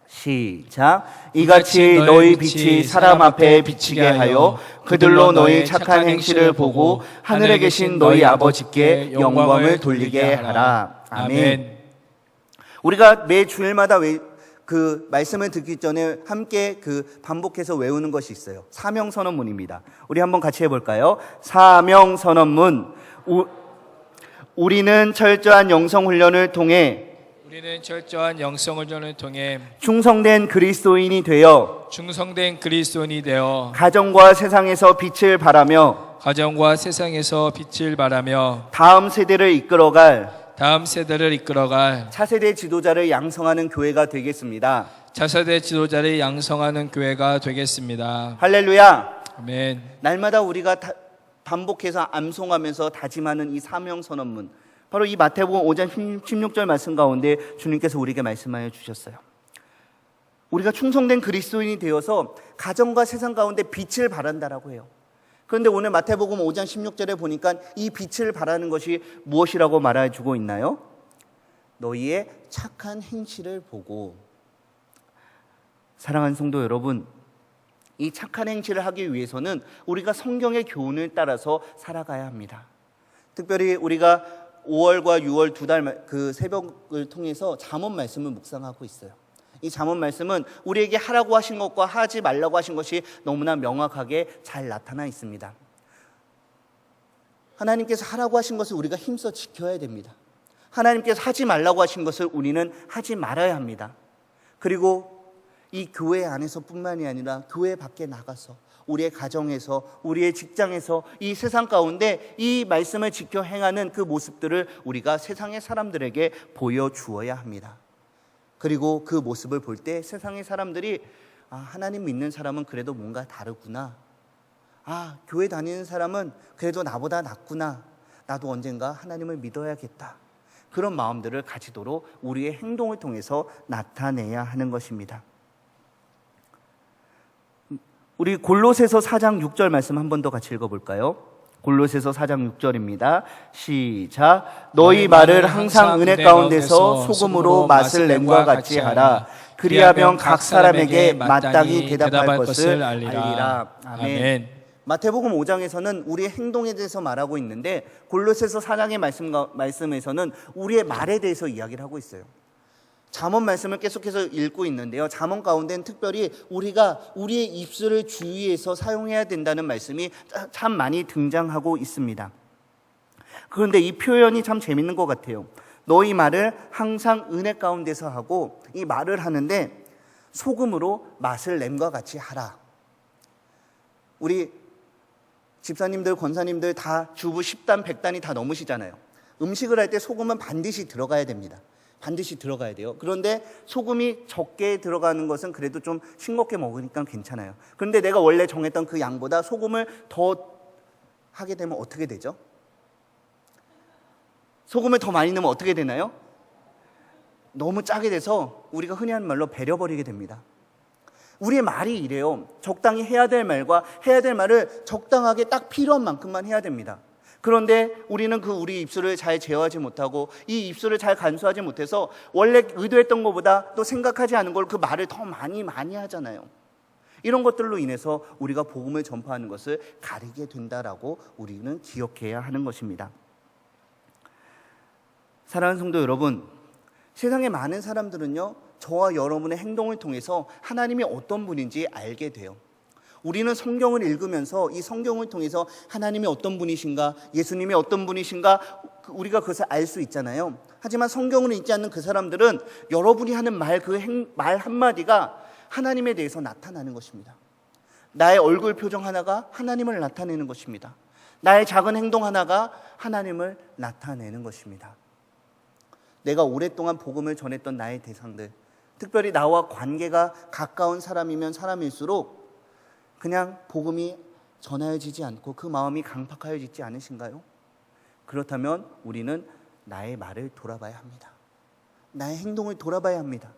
시작. 이같이 너희 빛이 사람 앞에 비치게 하여 그들로 너희 착한 행실을 보고 하늘에 계신 너희 아버지께 영광을 돌리게 하라. 아멘. 우리가 매 주일마다 그 말씀을 듣기 전에 함께 그 반복해서 외우는 것이 있어요. 사명선언문입니다. 우리 한번 같이 해볼까요? 사명선언문. 우리는 철저한 영성훈련을 통해 충성된 그리스도인이 되어 가정과 세상에서 빛을 발하며 다음 세대를 이끌어갈 차세대 지도자를 양성하는 교회가 되겠습니다. 할렐루야. 아멘. 날마다 우리가 반복해서 암송하면서 다짐하는 이 사명선언문, 바로 이 마태복음 5장 16절 말씀 가운데 주님께서 우리에게 말씀하여 주셨어요. 우리가 충성된 그리스도인이 되어서 가정과 세상 가운데 빛을 발한다라고 해요. 그런데 오늘 마태복음 5장 16절에 보니까 이 빛을 발하는 것이 무엇이라고 말해주고 있나요? 너희의 착한 행실을 보고. 사랑하는 성도 여러분, 이 착한 행실을 하기 위해서는 우리가 성경의 교훈을 따라서 살아가야 합니다. 특별히 우리가 5월과 6월 두 달 그 새벽을 통해서 잠언 말씀을 묵상하고 있어요. 이 잠언 말씀은 우리에게 하라고 하신 것과 하지 말라고 하신 것이 너무나 명확하게 잘 나타나 있습니다. 하나님께서 하라고 하신 것을 우리가 힘써 지켜야 됩니다. 하나님께서 하지 말라고 하신 것을 우리는 하지 말아야 합니다. 그리고 이 교회 안에서뿐만이 아니라 교회 밖에 나가서 우리의 가정에서, 우리의 직장에서, 이 세상 가운데 이 말씀을 지켜 행하는 그 모습들을 우리가 세상의 사람들에게 보여주어야 합니다. 그리고 그 모습을 볼 때 세상의 사람들이 하나님 믿는 사람은 그래도 뭔가 다르구나. 교회 다니는 사람은 그래도 나보다 낫구나. 나도 언젠가 하나님을 믿어야겠다. 그런 마음들을 가지도록 우리의 행동을 통해서 나타내야 하는 것입니다. 우리 골로새서 4장 6절 말씀 한 번 더 같이 읽어볼까요? 골로새서 4장 6절입니다. 시작. 너희 말을 항상 은혜 가운데서 소금으로 맛을 냄과 같이 하라. 그리하면 각 사람에게 마땅히 대답할 것을 알리라. 아멘. 마태복음 5장에서는 우리의 행동에 대해서 말하고 있는데 골로새서 4장의 말씀에서는 우리의 말에 대해서 이야기를 하고 있어요. 잠언 말씀을 계속해서 읽고 있는데요. 잠언 가운데는 특별히 우리가 우리의 입술을 주의해서 사용해야 된다는 말씀이 참 많이 등장하고 있습니다. 그런데 이 표현이 참 재밌는 것 같아요. 너희 말을 항상 은혜 가운데서 하고, 이 말을 하는데 소금으로 맛을 냄과 같이 하라. 우리 집사님들, 권사님들 다 주부 10단, 100단이 다 넘으시잖아요. 음식을 할 때 소금은 반드시 들어가야 됩니다. 반드시 들어가야 돼요. 그런데 소금이 적게 들어가는 것은 그래도 좀 싱겁게 먹으니까 괜찮아요. 그런데 내가 원래 정했던 그 양보다 소금을 더 하게 되면 어떻게 되죠? 소금을 더 많이 넣으면 어떻게 되나요? 너무 짜게 돼서 우리가 흔히 하는 말로 배려버리게 됩니다. 우리의 말이 이래요. 적당히 해야 될 말과 해야 될 말을 적당하게 딱 필요한 만큼만 해야 됩니다. 그런데 우리는 우리 입술을 잘 제어하지 못하고 이 입술을 잘 간수하지 못해서 원래 의도했던 것보다 또 생각하지 않은 걸 그 말을 더 많이 하잖아요. 이런 것들로 인해서 우리가 복음을 전파하는 것을 가리게 된다라고 우리는 기억해야 하는 것입니다. 사랑하는 성도 여러분, 세상의 많은 사람들은요, 저와 여러분의 행동을 통해서 하나님이 어떤 분인지 알게 돼요. 우리는 성경을 읽으면서 이 성경을 통해서 하나님이 어떤 분이신가, 예수님이 어떤 분이신가, 우리가 그것을 알 수 있잖아요. 하지만 성경을 읽지 않는 그 사람들은 여러분이 하는 말 한마디가 하나님에 대해서 나타나는 것입니다. 나의 얼굴 표정 하나가 하나님을 나타내는 것입니다. 나의 작은 행동 하나가 하나님을 나타내는 것입니다. 내가 오랫동안 복음을 전했던 나의 대상들, 특별히 나와 관계가 가까운 사람이면 사람일수록 그냥 복음이 전하여지지 않고 그 마음이 강팍하여지지 않으신가요? 그렇다면 우리는 나의 말을 돌아봐야 합니다. 나의 행동을 돌아봐야 합니다.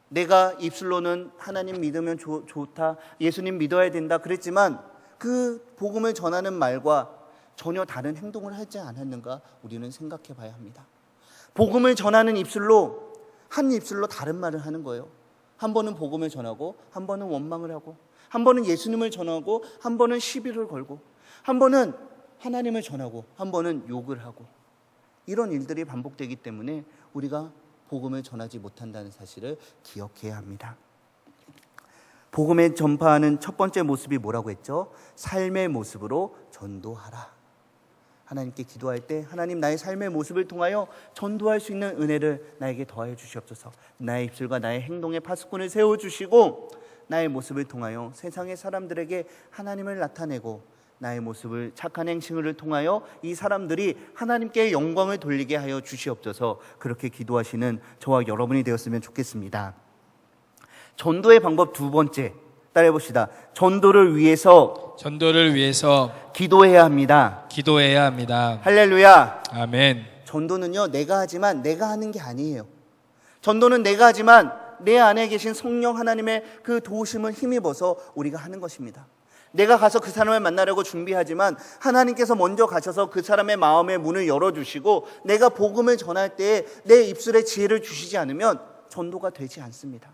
내가 입술로는 하나님 믿으면 좋다, 예수님 믿어야 된다 그랬지만 그 복음을 전하는 말과 전혀 다른 행동을 하지 않았는가 우리는 생각해 봐야 합니다. 복음을 전하는 입술로, 한 입술로 다른 말을 하는 거예요. 한 번은 복음을 전하고, 한 번은 원망을 하고, 한 번은 예수님을 전하고, 한 번은 시비를 걸고, 한 번은 하나님을 전하고, 한 번은 욕을 하고, 이런 일들이 반복되기 때문에 우리가 복음을 전하지 못한다는 사실을 기억해야 합니다. 복음을 전파하는 첫 번째 모습이 뭐라고 했죠? 삶의 모습으로 전도하라. 하나님께 기도할 때 하나님 나의 삶의 모습을 통하여 전도할 수 있는 은혜를 나에게 더하여 주시옵소서. 나의 입술과 나의 행동에 파수꾼을 세워주시고 나의 모습을 통하여 세상의 사람들에게 하나님을 나타내고 나의 모습을 착한 행실을 통하여 이 사람들이 하나님께 영광을 돌리게 하여 주시옵소서. 그렇게 기도하시는 저와 여러분이 되었으면 좋겠습니다. 전도의 방법 두 번째 따라해 봅시다. 전도를 위해서 기도해야 합니다. 기도해야 합니다. 할렐루야. 아멘. 전도는요, 내가 하지만 내가 하는 게 아니에요. 전도는 내가 하지만 내 안에 계신 성령 하나님의 그 도우심을 힘입어서 우리가 하는 것입니다. 내가 가서 그 사람을 만나려고 준비하지만 하나님께서 먼저 가셔서 그 사람의 마음의 문을 열어주시고 내가 복음을 전할 때 내 입술에 지혜를 주시지 않으면 전도가 되지 않습니다.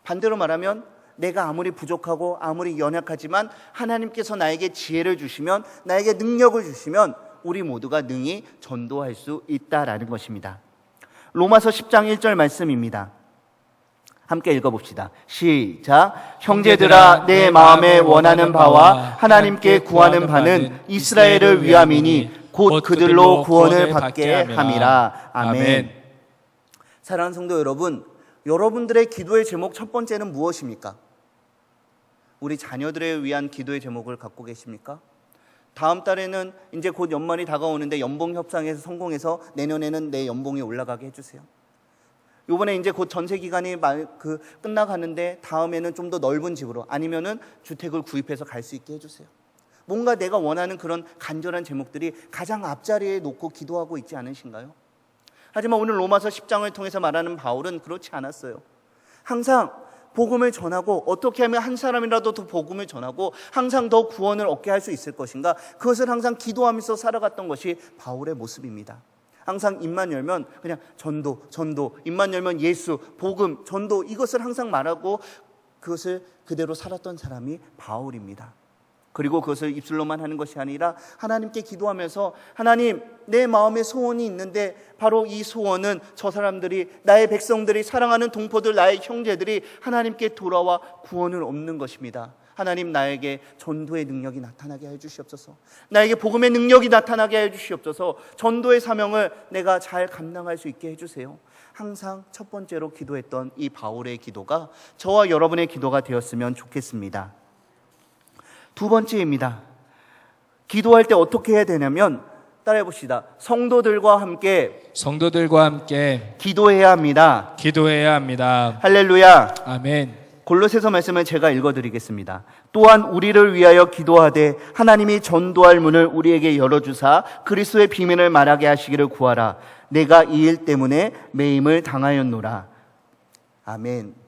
반대로 말하면 내가 아무리 부족하고 아무리 연약하지만 하나님께서 나에게 지혜를 주시면, 나에게 능력을 주시면 우리 모두가 능히 전도할 수 있다라는 것입니다. 로마서 10장 1절 말씀입니다. 함께 읽어봅시다. 시작. 형제들아, 내 마음에 원하는 바와 하나님께 구하는 바는 이스라엘을 위함이니 곧 그들로 구원을 받게 함이라. 아멘. 사랑하는 성도 여러분, 여러분들의 기도의 제목 첫 번째는 무엇입니까? 우리 자녀들을 위한 기도의 제목을 갖고 계십니까? 다음 달에는 이제 곧 연말이 다가오는데 연봉 협상에서 성공해서 내년에는 내 연봉이 올라가게 해주세요. 이번에 이제 곧 전세 기간이 끝나가는데 다음에는 좀 더 넓은 집으로 아니면은 주택을 구입해서 갈 수 있게 해주세요. 뭔가 내가 원하는 그런 간절한 제목들이 가장 앞자리에 놓고 기도하고 있지 않으신가요? 하지만 오늘 로마서 10장을 통해서 말하는 바울은 그렇지 않았어요. 항상 복음을 전하고 어떻게 하면 한 사람이라도 더 복음을 전하고 항상 더 구원을 얻게 할 수 있을 것인가, 그것을 항상 기도하면서 살아갔던 것이 바울의 모습입니다. 항상 입만 열면 그냥 전도, 입만 열면 예수, 복음, 전도, 이것을 항상 말하고 그것을 그대로 살았던 사람이 바울입니다. 그리고 그것을 입술로만 하는 것이 아니라 하나님께 기도하면서 하나님, 내 마음에 소원이 있는데 바로 이 소원은 저 사람들이, 나의 백성들이, 사랑하는 동포들, 나의 형제들이 하나님께 돌아와 구원을 얻는 것입니다. 하나님, 나에게 전도의 능력이 나타나게 해 주시옵소서. 나에게 복음의 능력이 나타나게 해 주시옵소서. 전도의 사명을 내가 잘 감당할 수 있게 해주세요. 항상 첫 번째로 기도했던 이 바울의 기도가 저와 여러분의 기도가 되었으면 좋겠습니다. 두 번째입니다. 기도할 때 어떻게 해야 되냐면 따라해 봅시다. 성도들과 함께 기도해야 합니다. 할렐루야. 아멘. 골로새서 말씀을 제가 읽어드리겠습니다. 또한 우리를 위하여 기도하되 하나님이 전도할 문을 우리에게 열어주사 그리스도의 비밀을 말하게 하시기를 구하라. 내가 이 일 때문에 매임을 당하였노라. 아멘.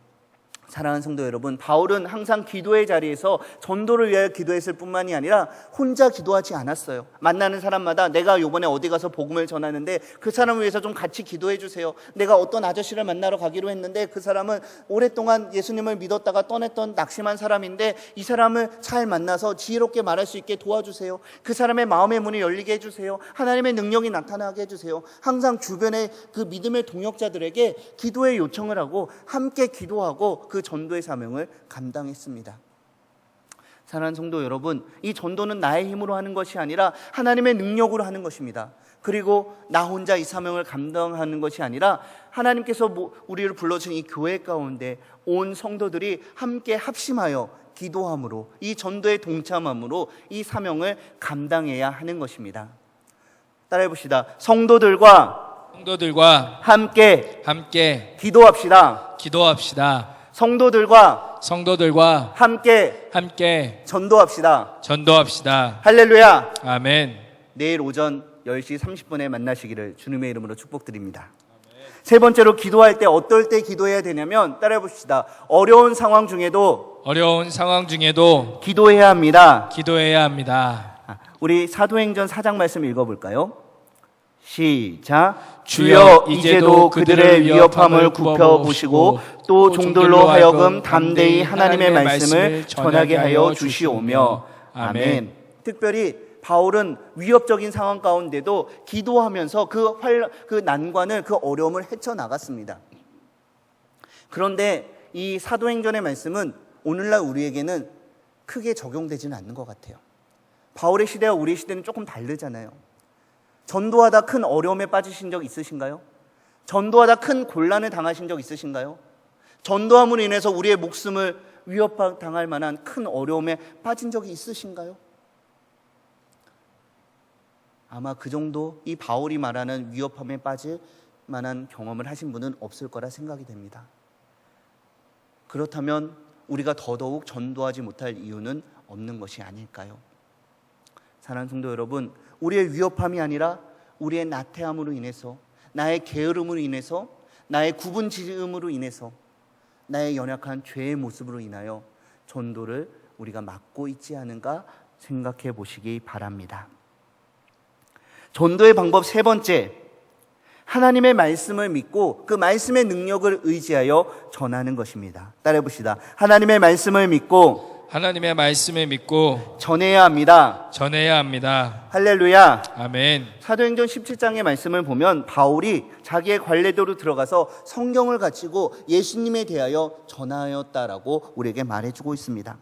사랑하는 성도 여러분, 바울은 항상 기도의 자리에서 전도를 위하여 기도했을 뿐만이 아니라 혼자 기도하지 않았어요. 만나는 사람마다 내가 이번에 어디 가서 복음을 전하는데 그 사람을 위해서 좀 같이 기도해 주세요. 내가 어떤 아저씨를 만나러 가기로 했는데 그 사람은 오랫동안 예수님을 믿었다가 떠났던 낙심한 사람인데 이 사람을 잘 만나서 지혜롭게 말할 수 있게 도와주세요. 그 사람의 마음의 문이 열리게 해주세요. 하나님의 능력이 나타나게 해주세요. 항상 주변의 그 믿음의 동역자들에게 기도의 요청을 하고 함께 기도하고 그 전도의 사명을 감당했습니다. 사랑하는 성도 여러분, 이 전도는 나의 힘으로 하는 것이 아니라 하나님의 능력으로 하는 것입니다. 그리고 나 혼자 이 사명을 감당하는 것이 아니라 하나님께서 우리를 불러준 이 교회 가운데 온 성도들이 함께 합심하여 기도함으로, 이 전도에 동참함으로 이 사명을 감당해야 하는 것입니다. 따라해 봅시다. 성도들과 함께 기도합시다. 성도들과 함께 전도합시다. 할렐루야. 아멘. 내일 오전 10시 30분에 만나시기를 주님의 이름으로 축복드립니다. 세 번째로 기도할 때 어떨 때 기도해야 되냐면 따라해 봅시다. 어려운 상황 중에도 기도해야 합니다. 우리 사도행전 4장 말씀 읽어볼까요? 시작. 주여 이제도 그들의 위협함을 굽혀보시고 또 종들로 하여금 담대히 하나님의 말씀을 전하게 하여 주시오며. 아멘. 특별히 바울은 위협적인 상황 가운데도 기도하면서 그 난관을, 그 어려움을 헤쳐나갔습니다. 그런데 이 사도행전의 말씀은 오늘날 우리에게는 크게 적용되지는 않는 것 같아요. 바울의 시대와 우리의 시대는 조금 다르잖아요. 전도하다 큰 어려움에 빠지신 적 있으신가요? 전도하다 큰 곤란을 당하신 적 있으신가요? 전도함으로 인해서 우리의 목숨을 위협당할 만한 큰 어려움에 빠진 적이 있으신가요? 아마 그 정도 이 바울이 말하는 위협함에 빠질 만한 경험을 하신 분은 없을 거라 생각이 됩니다. 그렇다면 우리가 더더욱 전도하지 못할 이유는 없는 것이 아닐까요? 사랑하는 성도 여러분, 우리의 위협함이 아니라 우리의 나태함으로 인해서, 나의 게으름으로 인해서, 나의 구분지음으로 인해서, 나의 연약한 죄의 모습으로 인하여 전도를 우리가 막고 있지 않은가 생각해 보시기 바랍니다. 전도의 방법 세 번째, 하나님의 말씀을 믿고 그 말씀의 능력을 의지하여 전하는 것입니다. 따라해 봅시다. 하나님의 말씀을 믿고 하나님의 말씀을 믿고 전해야 합니다. 전해야 합니다. 할렐루야. 아멘. 사도행전 17장의 말씀을 보면 바울이 자기의 관례대로 들어가서 성경을 가지고 예수님에 대하여 전하였다라고 우리에게 말해주고 있습니다.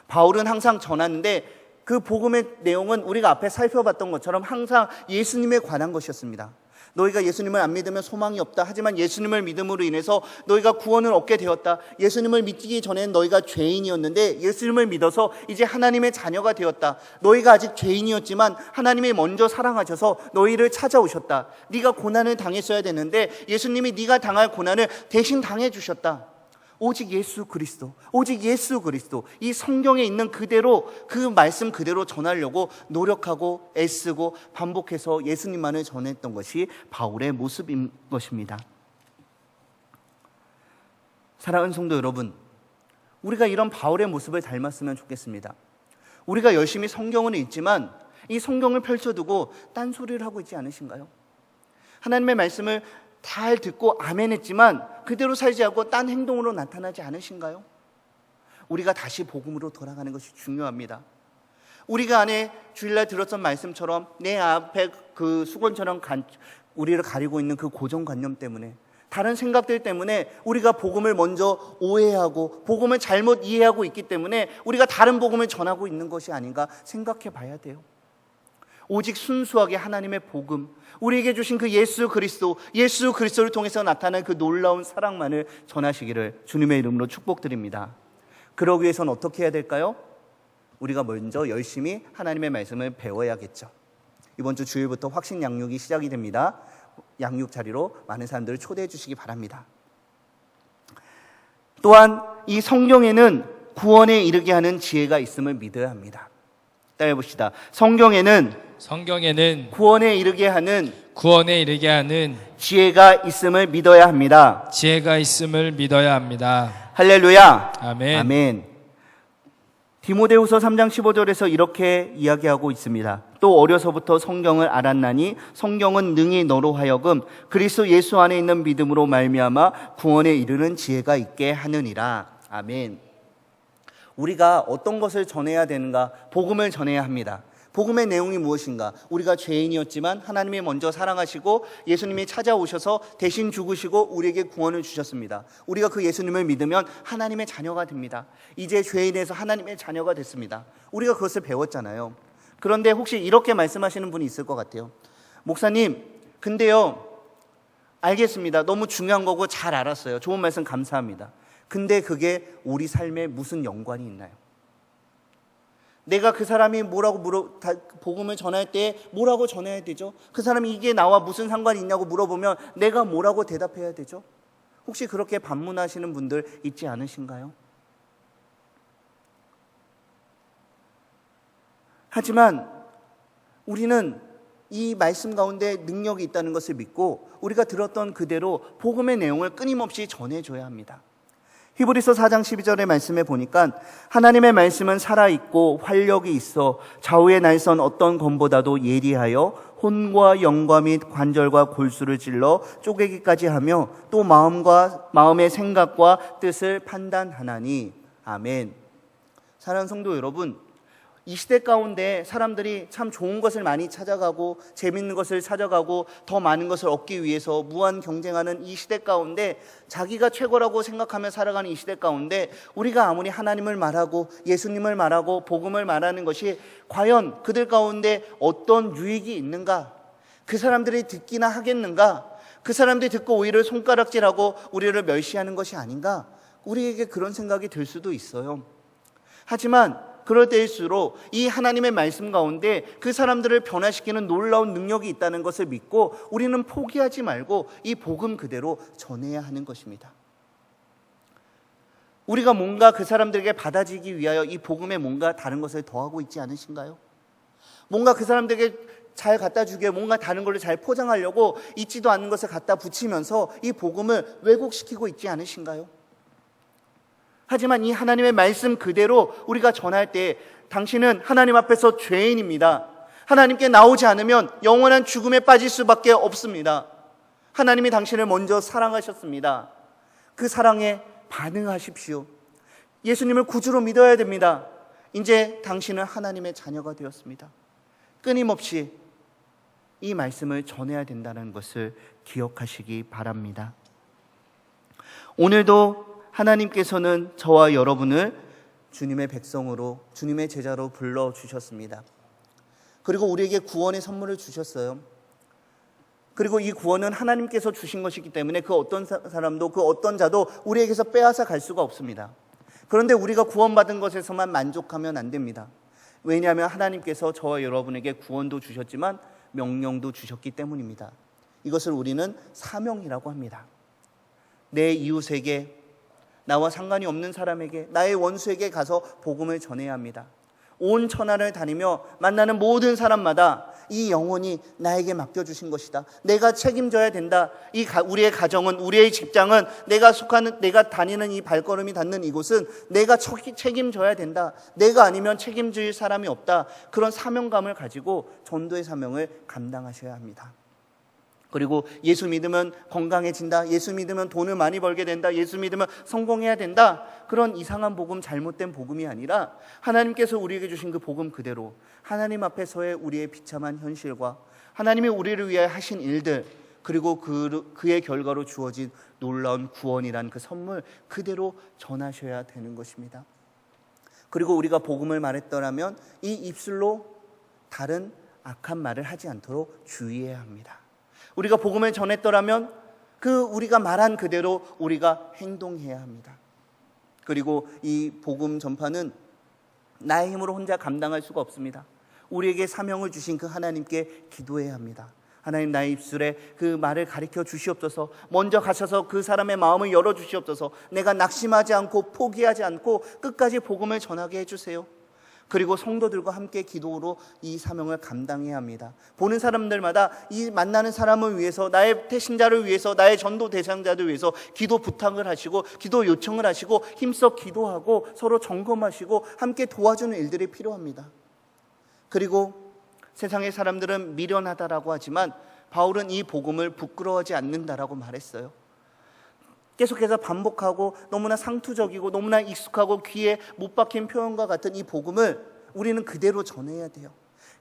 바울은 항상 전하는데 그 복음의 내용은 우리가 앞에 살펴봤던 것처럼 항상 예수님에 관한 것이었습니다. 너희가 예수님을 안 믿으면 소망이 없다. 하지만 예수님을 믿음으로 인해서 너희가 구원을 얻게 되었다. 예수님을 믿기 전에는 너희가 죄인이었는데 예수님을 믿어서 이제 하나님의 자녀가 되었다. 너희가 아직 죄인이었지만 하나님이 먼저 사랑하셔서 너희를 찾아오셨다. 네가 고난을 당했어야 되는데 예수님이 네가 당할 고난을 대신 당해 주셨다. 오직 예수 그리스도, 오직 예수 그리스도, 이 성경에 있는 그대로, 그 말씀 그대로 전하려고 노력하고 애쓰고 반복해서 예수님만을 전했던 것이 바울의 모습인 것입니다. 사랑하는 성도 여러분, 우리가 이런 바울의 모습을 닮았으면 좋겠습니다. 우리가 열심히 성경을 읽지만 이 성경을 펼쳐두고 딴소리를 하고 있지 않으신가요? 하나님의 말씀을 잘 듣고 아멘 했지만 그대로 살지 않고 딴 행동으로 나타나지 않으신가요? 우리가 다시 복음으로 돌아가는 것이 중요합니다. 우리가 안에 주일날 들었던 말씀처럼 내 앞에 그 수건처럼 우리를 가리고 있는 그 고정관념 때문에, 다른 생각들 때문에 우리가 복음을 먼저 오해하고 복음을 잘못 이해하고 있기 때문에 우리가 다른 복음을 전하고 있는 것이 아닌가 생각해 봐야 돼요. 오직 순수하게 하나님의 복음, 우리에게 주신 그 예수 그리스도를 통해서 나타난 그 놀라운 사랑만을 전하시기를 주님의 이름으로 축복드립니다. 그러기 위해서는 어떻게 해야 될까요? 우리가 먼저 열심히 하나님의 말씀을 배워야겠죠. 이번 주 주일부터 확신 양육이 시작이 됩니다. 양육 자리로 많은 사람들을 초대해 주시기 바랍니다. 또한 이 성경에는 구원에 이르게 하는 지혜가 있음을 믿어야 합니다. 따라해 봅시다. 성경에는 구원에 이르게 하는 지혜가 있음을 믿어야 합니다. 할렐루야. 아멘. 디모데후서 3장 15절에서 이렇게 이야기하고 있습니다. 또 어려서부터 성경을 알았나니 성경은 능히 너로 하여금 그리스도 예수 안에 있는 믿음으로 말미암아 구원에 이르는 지혜가 있게 하느니라. 아멘. 우리가 어떤 것을 전해야 되는가? 복음을 전해야 합니다. 복음의 내용이 무엇인가? 우리가 죄인이었지만 하나님이 먼저 사랑하시고 예수님이 찾아오셔서 대신 죽으시고 우리에게 구원을 주셨습니다. 우리가 그 예수님을 믿으면 하나님의 자녀가 됩니다. 이제 죄인에서 하나님의 자녀가 됐습니다. 우리가 그것을 배웠잖아요. 그런데 혹시 이렇게 말씀하시는 분이 있을 것 같아요. 목사님, 근데요, 알겠습니다. 너무 중요한 거고 잘 알았어요. 좋은 말씀 감사합니다. 근데 그게 우리 삶에 무슨 연관이 있나요? 내가 그 사람이 복음을 전할 때 뭐라고 전해야 되죠? 그 사람이 이게 나와 무슨 상관이 있냐고 물어보면 내가 뭐라고 대답해야 되죠? 혹시 그렇게 반문하시는 분들 있지 않으신가요? 하지만 우리는 이 말씀 가운데 능력이 있다는 것을 믿고 우리가 들었던 그대로 복음의 내용을 끊임없이 전해줘야 합니다. 히브리서 4장 12절의 말씀에 보니까 하나님의 말씀은 살아있고 활력이 있어 좌우의 날선 어떤 검보다도 예리하여 혼과 영과 및 관절과 골수를 찔러 쪼개기까지 하며 또 마음의 생각과 뜻을 판단하나니. 아멘. 사랑하는 성도 여러분, 이 시대 가운데 사람들이 참 좋은 것을 많이 찾아가고 재밌는 것을 찾아가고 더 많은 것을 얻기 위해서 무한 경쟁하는 이 시대 가운데 자기가 최고라고 생각하며 살아가는 이 시대 가운데 우리가 아무리 하나님을 말하고 예수님을 말하고 복음을 말하는 것이 과연 그들 가운데 어떤 유익이 있는가? 그 사람들이 듣기나 하겠는가? 그 사람들이 듣고 오히려 손가락질하고 우리를 멸시하는 것이 아닌가? 우리에게 그런 생각이 들 수도 있어요. 하지만 그럴 때일수록 이 하나님의 말씀 가운데 그 사람들을 변화시키는 놀라운 능력이 있다는 것을 믿고 우리는 포기하지 말고 이 복음 그대로 전해야 하는 것입니다. 우리가 뭔가 그 사람들에게 받아지기 위하여 이 복음에 뭔가 다른 것을 더하고 있지 않으신가요? 뭔가 그 사람들에게 잘 갖다 주게 뭔가 다른 걸로 잘 포장하려고 있지도 않은 것을 갖다 붙이면서 이 복음을 왜곡시키고 있지 않으신가요? 하지만 이 하나님의 말씀 그대로 우리가 전할 때 당신은 하나님 앞에서 죄인입니다. 하나님께 나오지 않으면 영원한 죽음에 빠질 수밖에 없습니다. 하나님이 당신을 먼저 사랑하셨습니다. 그 사랑에 반응하십시오. 예수님을 구주로 믿어야 됩니다. 이제 당신은 하나님의 자녀가 되었습니다. 끊임없이 이 말씀을 전해야 된다는 것을 기억하시기 바랍니다. 오늘도 하나님께서는 저와 여러분을 주님의 백성으로, 주님의 제자로 불러주셨습니다. 그리고 우리에게 구원의 선물을 주셨어요. 그리고 이 구원은 하나님께서 주신 것이기 때문에 그 어떤 사람도 그 어떤 자도 우리에게서 빼앗아 갈 수가 없습니다. 그런데 우리가 구원받은 것에서만 만족하면 안 됩니다. 왜냐하면 하나님께서 저와 여러분에게 구원도 주셨지만 명령도 주셨기 때문입니다. 이것을 우리는 사명이라고 합니다. 내 이웃에게, 나와 상관이 없는 사람에게, 나의 원수에게 가서 복음을 전해야 합니다. 온 천하를 다니며 만나는 모든 사람마다 이 영혼이 나에게 맡겨주신 것이다. 내가 책임져야 된다. 우리의 가정은, 우리의 직장은, 내가 다니는 이 발걸음이 닿는 이곳은 내가 책임져야 된다. 내가 아니면 책임질 사람이 없다. 그런 사명감을 가지고 전도의 사명을 감당하셔야 합니다. 그리고 예수 믿으면 건강해진다. 예수 믿으면 돈을 많이 벌게 된다. 예수 믿으면 성공해야 된다. 그런 이상한 복음, 잘못된 복음이 아니라 하나님께서 우리에게 주신 그 복음 그대로 하나님 앞에서의 우리의 비참한 현실과 하나님이 우리를 위해 하신 일들, 그리고 그의 결과로 주어진 놀라운 구원이란 그 선물 그대로 전하셔야 되는 것입니다. 그리고 우리가 복음을 말했더라면 이 입술로 다른 악한 말을 하지 않도록 주의해야 합니다. 우리가 복음을 전했더라면 우리가 말한 그대로 우리가 행동해야 합니다. 그리고 이 복음 전파는 나의 힘으로 혼자 감당할 수가 없습니다. 우리에게 사명을 주신 그 하나님께 기도해야 합니다. 하나님, 나의 입술에 그 말을 가르쳐 주시옵소서. 먼저 가셔서 그 사람의 마음을 열어 주시옵소서. 내가 낙심하지 않고 포기하지 않고 끝까지 복음을 전하게 해주세요. 그리고 성도들과 함께 기도로 이 사명을 감당해야 합니다. 보는 사람들마다 이 만나는 사람을 위해서, 나의 태신자를 위해서, 나의 전도 대상자들 위해서 기도 부탁을 하시고 기도 요청을 하시고 힘써 기도하고 서로 점검하시고 함께 도와주는 일들이 필요합니다. 그리고 세상의 사람들은 미련하다라고 하지만 바울은 이 복음을 부끄러워하지 않는다라고 말했어요. 계속해서 반복하고 너무나 상투적이고 너무나 익숙하고 귀에 못 박힌 표현과 같은 이 복음을 우리는 그대로 전해야 돼요.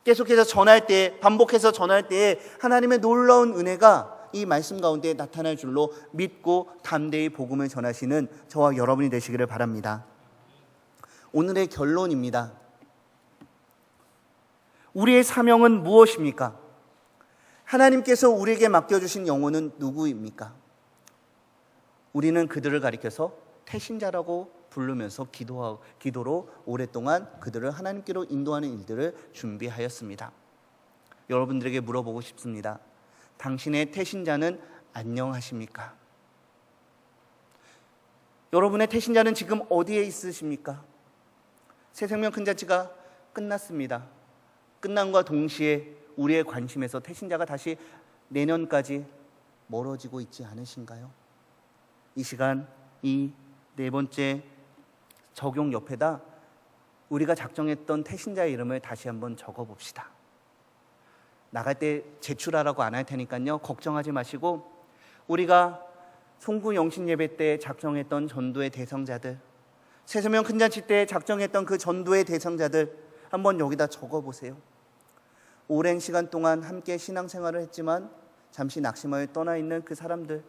계속해서 전할 때, 반복해서 전할 때 하나님의 놀라운 은혜가 이 말씀 가운데 나타날 줄로 믿고 담대히 복음을 전하시는 저와 여러분이 되시기를 바랍니다. 오늘의 결론입니다. 우리의 사명은 무엇입니까? 하나님께서 우리에게 맡겨주신 영혼은 누구입니까? 우리는 그들을 가리켜서 태신자라고 부르면서 기도로 오랫동안 그들을 하나님께로 인도하는 일들을 준비하였습니다. 여러분들에게 물어보고 싶습니다. 당신의 태신자는 안녕하십니까? 여러분의 태신자는 지금 어디에 있으십니까? 새생명 큰잔치가 끝났습니다. 끝남과 동시에 우리의 관심에서 태신자가 다시 내년까지 멀어지고 있지 않으신가요? 이 시간 이 네 번째 적용 옆에다 우리가 작정했던 태신자의 이름을 다시 한번 적어봅시다. 나갈 때 제출하라고 안 할 테니까요, 걱정하지 마시고 우리가 송구 영신 예배 때 작정했던 전도의 대상자들, 새세명 큰잔치 때 작정했던 그 전도의 대상자들, 한번 여기다 적어보세요. 오랜 시간 동안 함께 신앙생활을 했지만 잠시 낙심하여 떠나 있는 그 사람들,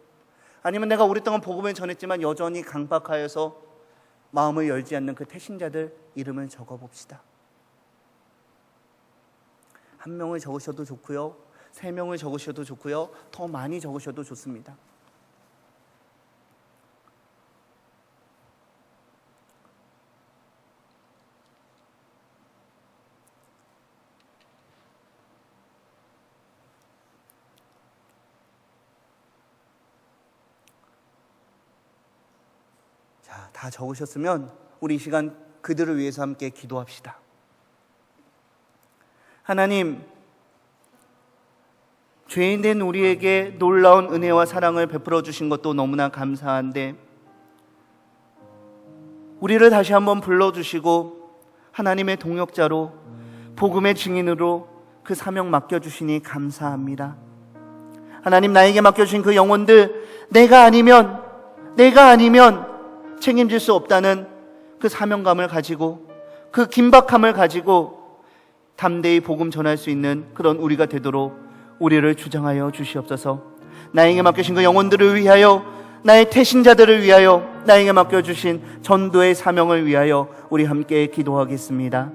아니면 내가 오랫동안 복음을 전했지만 여전히 강박하여서 마음을 열지 않는 그 태신자들 이름을 적어봅시다. 한 명을 적으셔도 좋고요, 3명을 적으셔도 좋고요, 더 많이 적으셔도 좋습니다. 자, 다 적으셨으면 우리 이 시간 그들을 위해서 함께 기도합시다. 하나님, 죄인된 우리에게 놀라운 은혜와 사랑을 베풀어 주신 것도 너무나 감사한데, 우리를 다시 한번 불러주시고 하나님의 동역자로, 복음의 증인으로 그 사명 맡겨주시니 감사합니다. 하나님, 나에게 맡겨주신 그 영혼들, 내가 아니면 책임질 수 없다는 그 사명감을 가지고, 그 긴박함을 가지고 담대히 복음 전할 수 있는 그런 우리가 되도록 우리를 주장하여 주시옵소서. 나에게 맡겨진 그 영혼들을 위하여, 나의 태신자들을 위하여, 나에게 맡겨주신 전도의 사명을 위하여 우리 함께 기도하겠습니다.